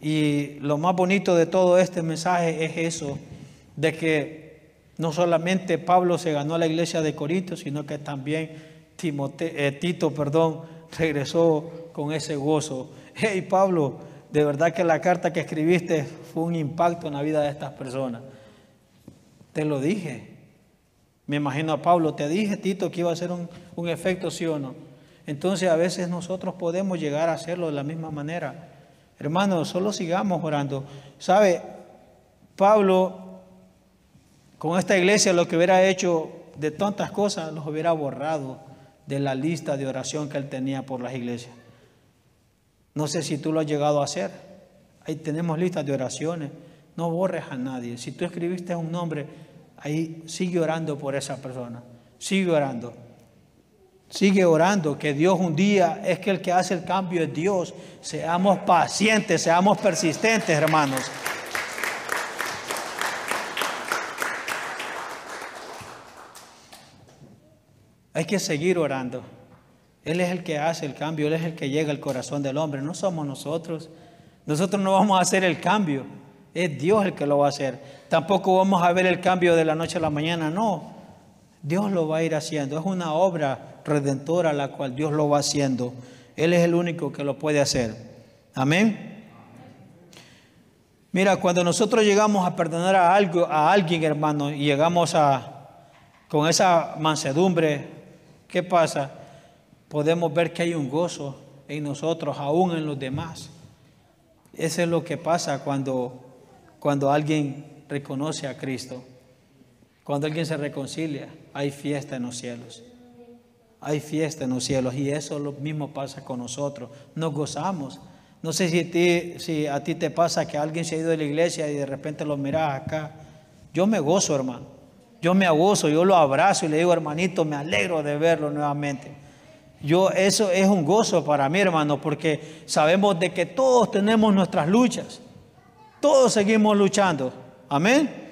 Y lo más bonito de todo este mensaje es eso, de que no solamente Pablo se ganó la iglesia de Corinto, sino que también Tito regresó con ese gozo. Hey Pablo, de verdad que la carta que escribiste fue un impacto en la vida de estas personas. Te lo dije. Me imagino a Pablo, te dije, Tito, que iba a ser un efecto, sí o no. Entonces a veces nosotros podemos llegar a hacerlo de la misma manera. Hermanos, solo sigamos orando. ¿Sabe? Pablo, con esta iglesia, lo que hubiera hecho de tantas cosas, los hubiera borrado de la lista de oración que él tenía por las iglesias. No sé si tú lo has llegado a hacer. Ahí tenemos listas de oraciones. No borres a nadie. Si tú escribiste un nombre, ahí sigue orando por esa persona. Sigue orando. Sigue orando, que Dios un día es que el que hace el cambio es Dios. Seamos pacientes, seamos persistentes, hermanos. Hay que seguir orando. Él es el que hace el cambio, Él es el que llega al corazón del hombre, no somos nosotros. Nosotros no vamos a hacer el cambio, es Dios el que lo va a hacer. Tampoco vamos a ver el cambio de la noche a la mañana, no. Dios lo va a ir haciendo, es una obra redentora la cual Dios lo va haciendo. Él es el único que lo puede hacer. Amén. Mira, cuando nosotros llegamos a perdonar a alguien, hermano, y llegamos con esa mansedumbre, ¿qué pasa? Podemos ver que hay un gozo en nosotros, aún en los demás. Eso es lo que pasa cuando alguien reconoce a Cristo. Cuando alguien se reconcilia, hay fiesta en los cielos. Hay fiesta en los cielos, y eso lo mismo pasa con nosotros. Nos gozamos. No sé si a ti te pasa que alguien se ha ido de la iglesia y de repente lo miras acá. Yo me gozo, hermano. Yo me gozo, yo lo abrazo y le digo, hermanito, me alegro de verlo nuevamente. Eso es un gozo para mí, hermano, porque sabemos de que todos tenemos nuestras luchas. Todos seguimos luchando. Amén.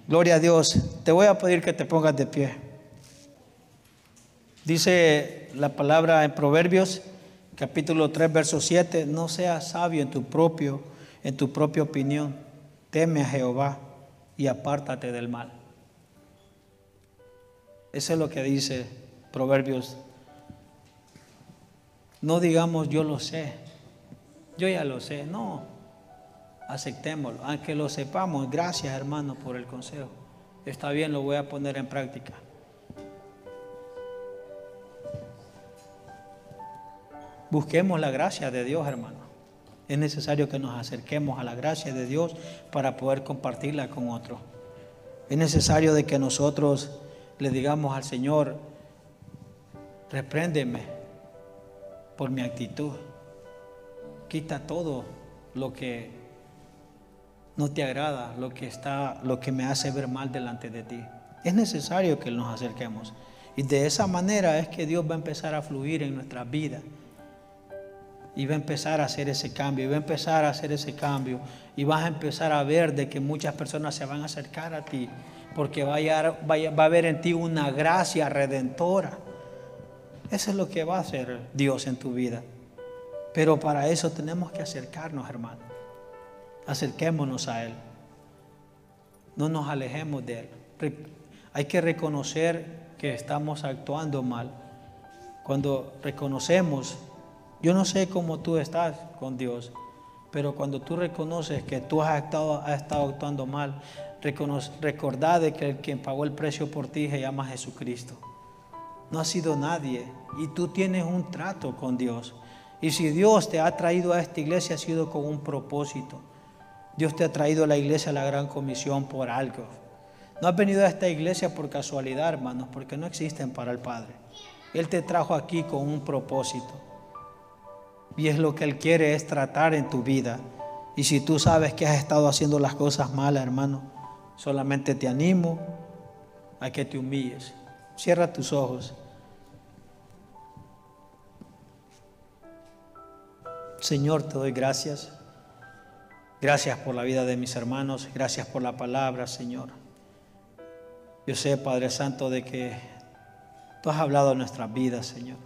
Gloria a Dios. Te voy a pedir que te pongas de pie. Dice la palabra en Proverbios, capítulo 3, verso 7, no seas sabio en tu propia opinión. Teme a Jehová y apártate del mal. Eso es lo que dice Proverbios. No digamos yo lo sé, yo ya lo sé, no, aceptémoslo, aunque lo sepamos. Gracias, hermano, por el consejo. Está bien, lo voy a poner en práctica. Busquemos la gracia de Dios, hermano. Es necesario que nos acerquemos a la gracia de Dios para poder compartirla con otros. Es necesario de que nosotros le digamos al Señor, repréndeme por mi actitud. Quita todo lo que no te agrada, lo que me hace ver mal delante de ti. Es necesario que nos acerquemos. Y de esa manera es que Dios va a empezar a fluir en nuestras vidas. Y va a empezar a hacer ese cambio, y va a empezar a hacer ese cambio. Y vas a empezar a ver de que muchas personas se van a acercar a ti porque va a haber en ti una gracia redentora. Eso es lo que va a hacer Dios en tu vida. Pero para eso tenemos que acercarnos, hermano. Acerquémonos a Él. No nos alejemos de Él. Hay que reconocer que estamos actuando mal. Cuando reconocemos, yo no sé cómo tú estás con Dios, pero cuando tú reconoces que tú has estado actuando mal, recordad de que el quien pagó el precio por ti se llama Jesucristo. No ha sido nadie, y tú tienes un trato con Dios. Y si Dios te ha traído a esta iglesia, ha sido con un propósito. Dios te ha traído a la iglesia, a la gran comisión, por algo. No has venido a esta iglesia por casualidad, hermanos, porque no existen para el Padre. Él te trajo aquí con un propósito. Y es lo que Él quiere, es tratar en tu vida. Y si tú sabes que has estado haciendo las cosas malas, hermano, solamente te animo a que te humilles. Cierra tus ojos. Señor, te doy gracias. Gracias por la vida de mis hermanos. Gracias por la palabra, Señor. Yo sé, Padre Santo, de que tú has hablado en nuestras vidas, Señor.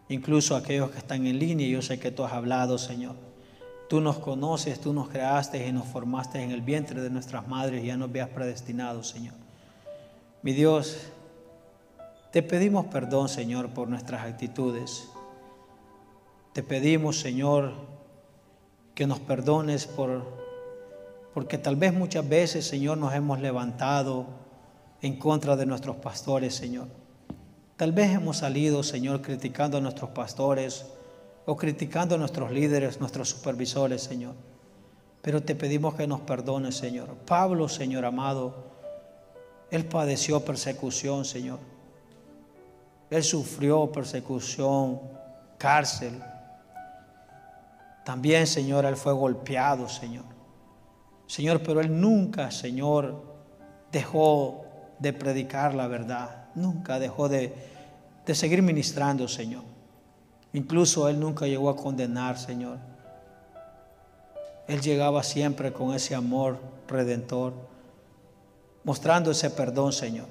Incluso aquellos que están en línea, yo sé que tú has hablado, Señor. Tú nos conoces, tú nos creaste y nos formaste en el vientre de nuestras madres y ya nos habías predestinado, Señor. Mi Dios, te pedimos perdón, Señor, por nuestras actitudes. Te pedimos, Señor, que nos perdones porque tal vez muchas veces, Señor, nos hemos levantado en contra de nuestros pastores, Señor. Tal vez hemos salido, Señor, criticando a nuestros pastores o criticando a nuestros líderes, nuestros supervisores, Señor. Pero te pedimos que nos perdones, Señor. Pablo, Señor amado, él padeció persecución, Señor. Él sufrió persecución, cárcel. También, Señor, él fue golpeado, Señor. Señor, pero él nunca, Señor, dejó de predicar la verdad. Nunca dejó de seguir ministrando, Señor. Incluso él nunca llegó a condenar, Señor. Él llegaba siempre con ese amor redentor, mostrando ese perdón, Señor.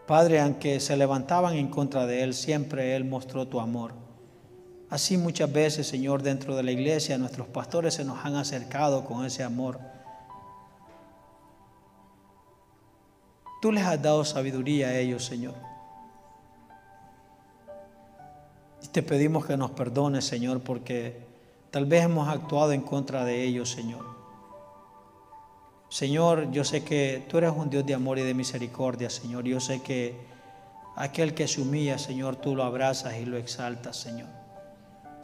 Padre, aunque se levantaban en contra de él, siempre él mostró tu amor. Así muchas veces, Señor, dentro de la iglesia, nuestros pastores se nos han acercado con ese amor. Tú les has dado sabiduría a ellos, Señor. Y te pedimos que nos perdones, Señor, porque tal vez hemos actuado en contra de ellos, Señor. Señor, yo sé que tú eres un Dios de amor y de misericordia, Señor. Yo sé que aquel que se humilla, Señor, tú lo abrazas y lo exaltas, Señor.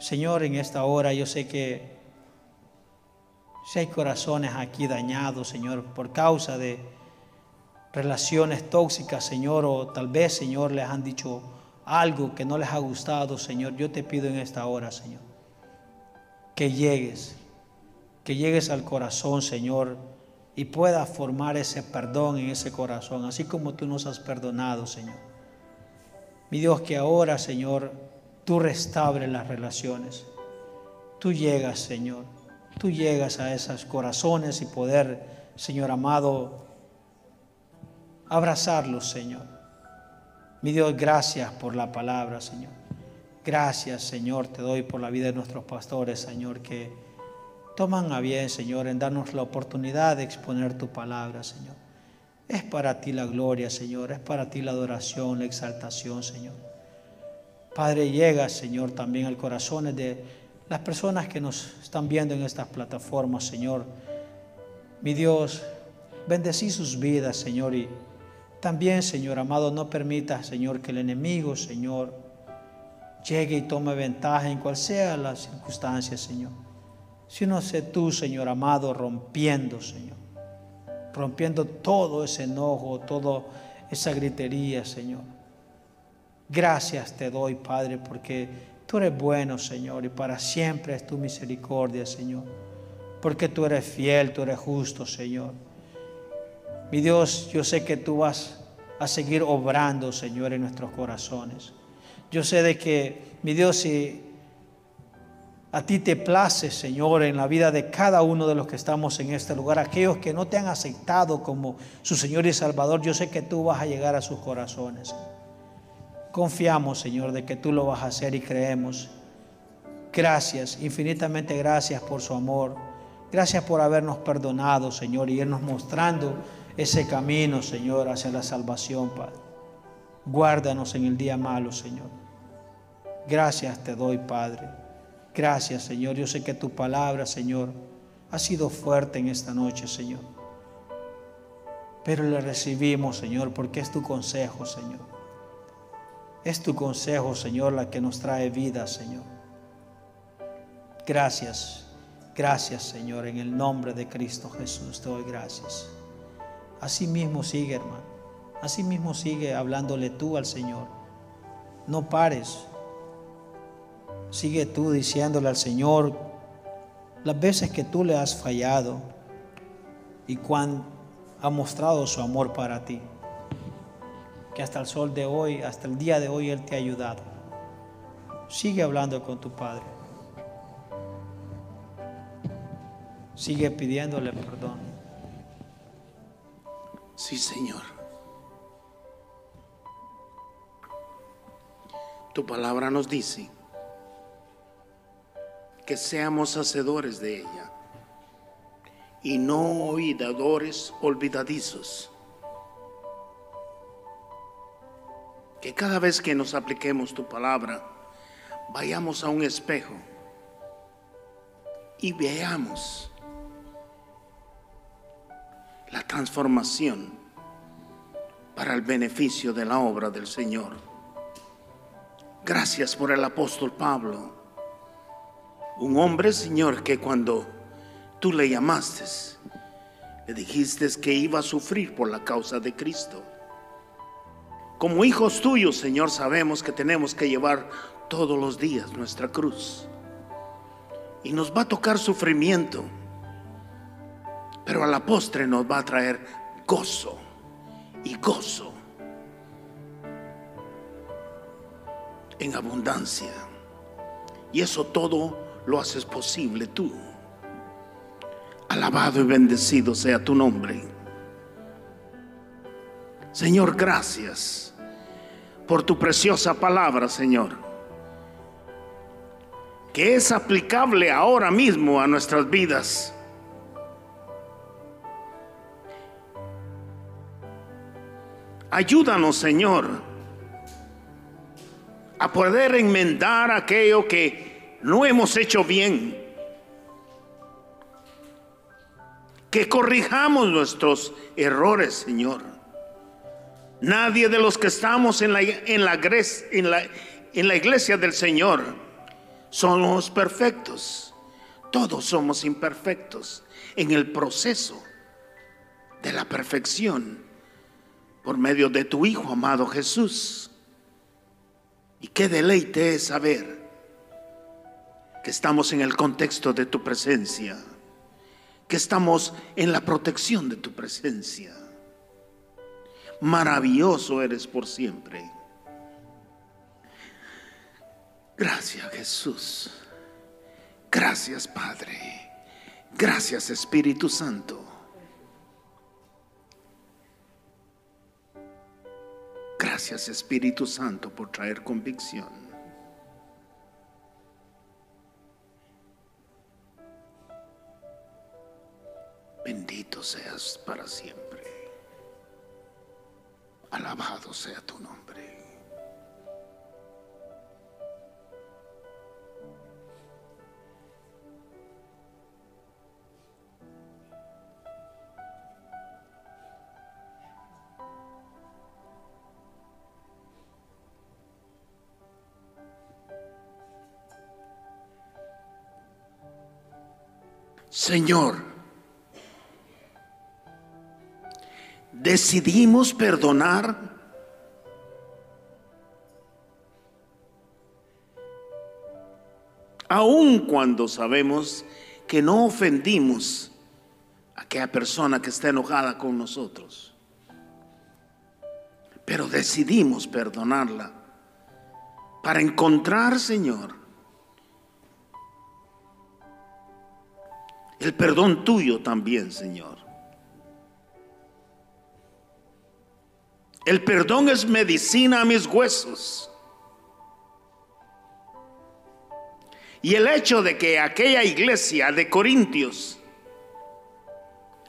Señor, en esta hora yo sé que si hay corazones aquí dañados, Señor, por causa de relaciones tóxicas, Señor, o tal vez, Señor, les han dicho algo que no les ha gustado, Señor, yo te pido en esta hora, Señor, que llegues al corazón, Señor, y puedas formar ese perdón en ese corazón, así como tú nos has perdonado, Señor. Mi Dios, que ahora, Señor, tú restaures las relaciones. Tú llegas, Señor, tú llegas a esos corazones y poder, Señor amado, abrazarlos, Señor. Mi Dios, gracias por la palabra, Señor. Gracias, Señor, te doy por la vida de nuestros pastores, Señor, que toman a bien, Señor, en darnos la oportunidad de exponer tu palabra, Señor. Es para ti la gloria, Señor, es para ti la adoración, la exaltación, Señor. Padre, llega, Señor, también al corazón de las personas que nos están viendo en estas plataformas, Señor. Mi Dios, bendecí sus vidas, Señor, y también, Señor amado, no permitas, Señor, que el enemigo, Señor, llegue y tome ventaja en cual sea las circunstancias, Señor. Sino sé tú, Señor amado, rompiendo, Señor. Rompiendo todo ese enojo, toda esa gritería, Señor. Gracias te doy, Padre, porque tú eres bueno, Señor, y para siempre es tu misericordia, Señor. Porque tú eres fiel, tú eres justo, Señor. Mi Dios, yo sé que tú vas a seguir obrando, Señor, en nuestros corazones. Yo sé de que, mi Dios, si A ti te place, Señor, en la vida de cada uno de los que estamos en este lugar. Aquellos que no te han aceptado como su Señor y Salvador, yo sé que tú vas a llegar a sus corazones. Confiamos, Señor, de que tú lo vas a hacer y creemos. Gracias, infinitamente gracias por su amor. Gracias por habernos perdonado, Señor, y irnos mostrando ese camino, Señor, hacia la salvación, Padre. Guárdanos en el día malo, Señor. Gracias te doy, Padre. Gracias, Señor. Yo sé que tu palabra, Señor, ha sido fuerte en esta noche, Señor. Pero la recibimos, Señor, porque es tu consejo, Señor. Es tu consejo, Señor, la que nos trae vida, Señor. Gracias, gracias, Señor. En el nombre de Cristo Jesús te doy gracias. Así mismo sigue, hermano. Así mismo sigue hablándole tú al Señor. No pares. Sigue tú diciéndole al Señor las veces que tú le has fallado y cuán ha mostrado su amor para ti. Que hasta el sol de hoy, hasta el día de hoy, Él te ha ayudado. Sigue hablando con tu Padre. Sigue pidiéndole perdón. Sí, Señor. Tu palabra nos dice que seamos hacedores de ella y no oidores olvidadizos. Que cada vez que nos apliquemos tu palabra, vayamos a un espejo y veamos la transformación para el beneficio de la obra del Señor. Gracias por el apóstol Pablo, un hombre, Señor, que cuando tú le llamaste, le dijiste que iba a sufrir por la causa de Cristo. Como hijos tuyos, Señor, sabemos que tenemos que llevar todos los días nuestra cruz. Y nos va a tocar sufrimiento, pero a la postre nos va a traer gozo y gozo en abundancia. Y eso todo lo haces posible tú. Alabado y bendecido sea tu nombre. Señor, gracias por tu preciosa palabra, Señor, que es aplicable ahora mismo a nuestras vidas. Ayúdanos, Señor, a poder enmendar aquello que no hemos hecho bien. Que corrijamos nuestros errores, Señor. Nadie de los que estamos en la iglesia del Señor somos perfectos. Todos somos imperfectos en el proceso de la perfección por medio de tu Hijo amado Jesús. Y qué deleite es saber que estamos en el contexto de tu presencia, que estamos en la protección de tu presencia. Maravilloso eres por siempre. Gracias, Jesús. Gracias, Padre. Gracias, Espíritu Santo. Gracias, Espíritu Santo, por traer convicción. Bendito seas para siempre. Alabado sea tu nombre. Señor, decidimos perdonar aun cuando sabemos que no ofendimos a aquella persona que está enojada con nosotros, pero decidimos perdonarla para encontrar, Señor, el perdón tuyo también, Señor. El perdón es medicina a mis huesos. Y el hecho de que aquella iglesia de Corintios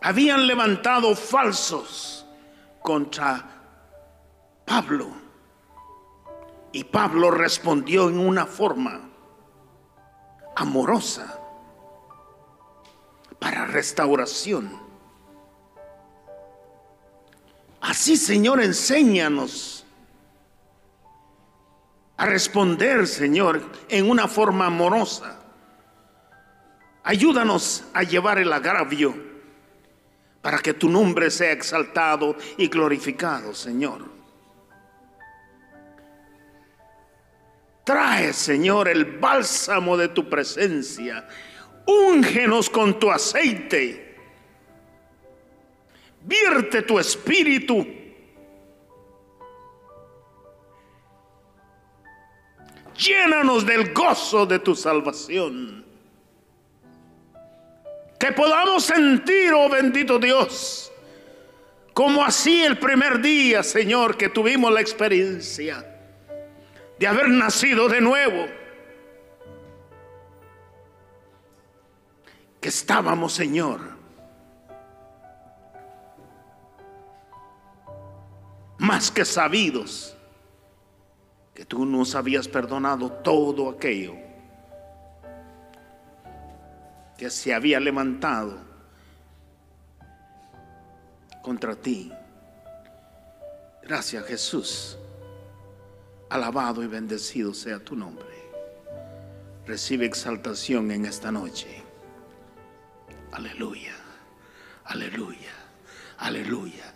habían levantado falsos contra Pablo, y Pablo respondió en una forma amorosa para restauración. Así, Señor, enséñanos a responder, Señor, en una forma amorosa. Ayúdanos a llevar el agravio para que tu nombre sea exaltado y glorificado, Señor. Trae, Señor, el bálsamo de tu presencia. Úngenos con tu aceite. Vierte tu espíritu. Llénanos del gozo de tu salvación. Que podamos sentir, oh bendito Dios, como así el primer día, Señor, que tuvimos la experiencia de haber nacido de nuevo, que estábamos, Señor, más que sabidos que tú nos habías perdonado todo aquello que se había levantado contra ti. Gracias, Jesús. Alabado y bendecido sea tu nombre. Recibe exaltación en esta noche. Aleluya, aleluya, aleluya.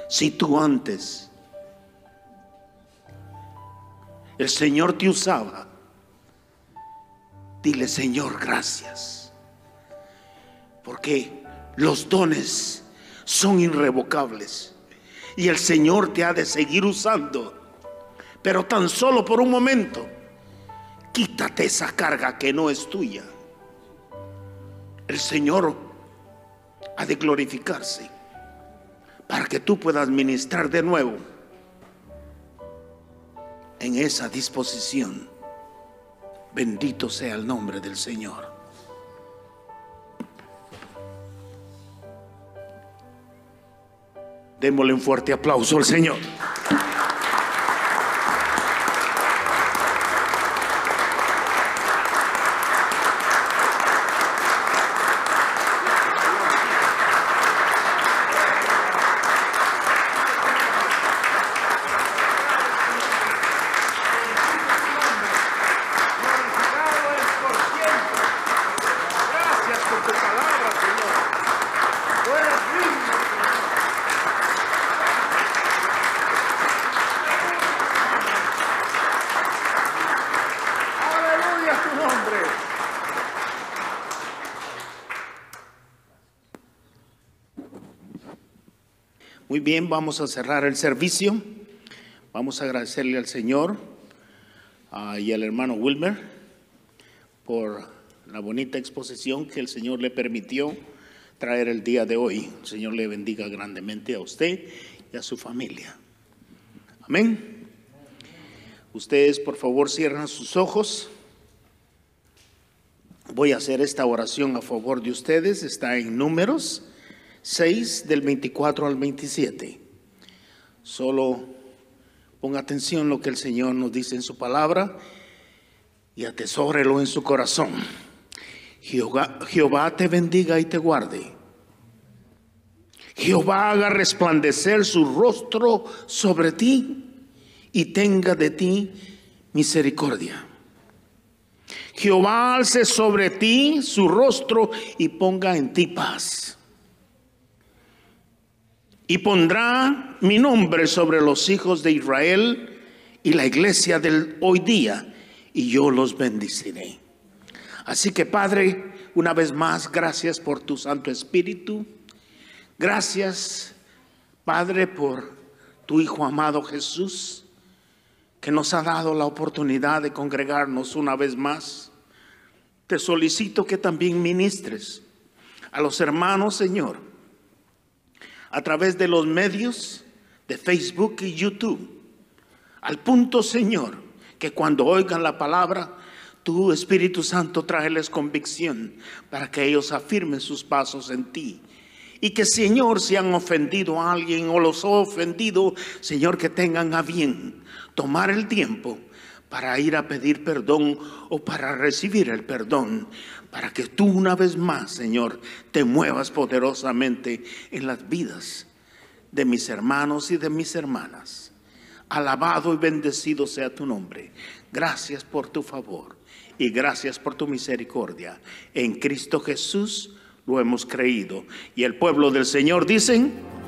Si tú antes el Señor te usaba, dile: Señor, gracias, porque los dones son irrevocables y el Señor te ha de seguir usando, pero tan solo por un momento. Quítate esa carga que no es tuya. El Señor ha de glorificarse para que tú puedas ministrar de nuevo en esa disposición. Bendito sea el nombre del Señor. Démosle un fuerte aplauso al Señor. Muy bien, vamos a cerrar el servicio. Vamos a agradecerle al Señor y al hermano Wilmer por la bonita exposición que el Señor le permitió traer el día de hoy. El Señor le bendiga grandemente a usted y a su familia. Amén. Ustedes, por favor, cierren sus ojos. Voy a hacer esta oración a favor de ustedes. Está en Números 6 del 24 al 27. Solo ponga atención a lo que el Señor nos dice en su palabra y atesórelo en su corazón. Jehová te bendiga y te guarde. Jehová haga resplandecer su rostro sobre ti y tenga de ti misericordia. Jehová alce sobre ti su rostro y ponga en ti paz. Y pondrá mi nombre sobre los hijos de Israel y la iglesia del hoy día, y yo los bendeciré. Así que, Padre, una vez más, gracias por tu Santo Espíritu. Gracias, Padre, por tu Hijo amado Jesús, que nos ha dado la oportunidad de congregarnos una vez más te solicito que también ministres a los hermanos, Señor, a través de los medios de Facebook y YouTube, al punto, Señor, que cuando oigan la palabra, tu Espíritu Santo tráeles convicción para que ellos afirmen sus pasos en ti. Y que, Señor, si han ofendido a alguien o los ha ofendido, Señor, que tengan a bien tomar el tiempo para ir a pedir perdón o para recibir el perdón, para que tú una vez más, Señor, te muevas poderosamente en las vidas de mis hermanos y de mis hermanas. Alabado y bendecido sea tu nombre. Gracias por tu favor y gracias por tu misericordia. En Cristo Jesús lo hemos creído. Y el pueblo del Señor dicen...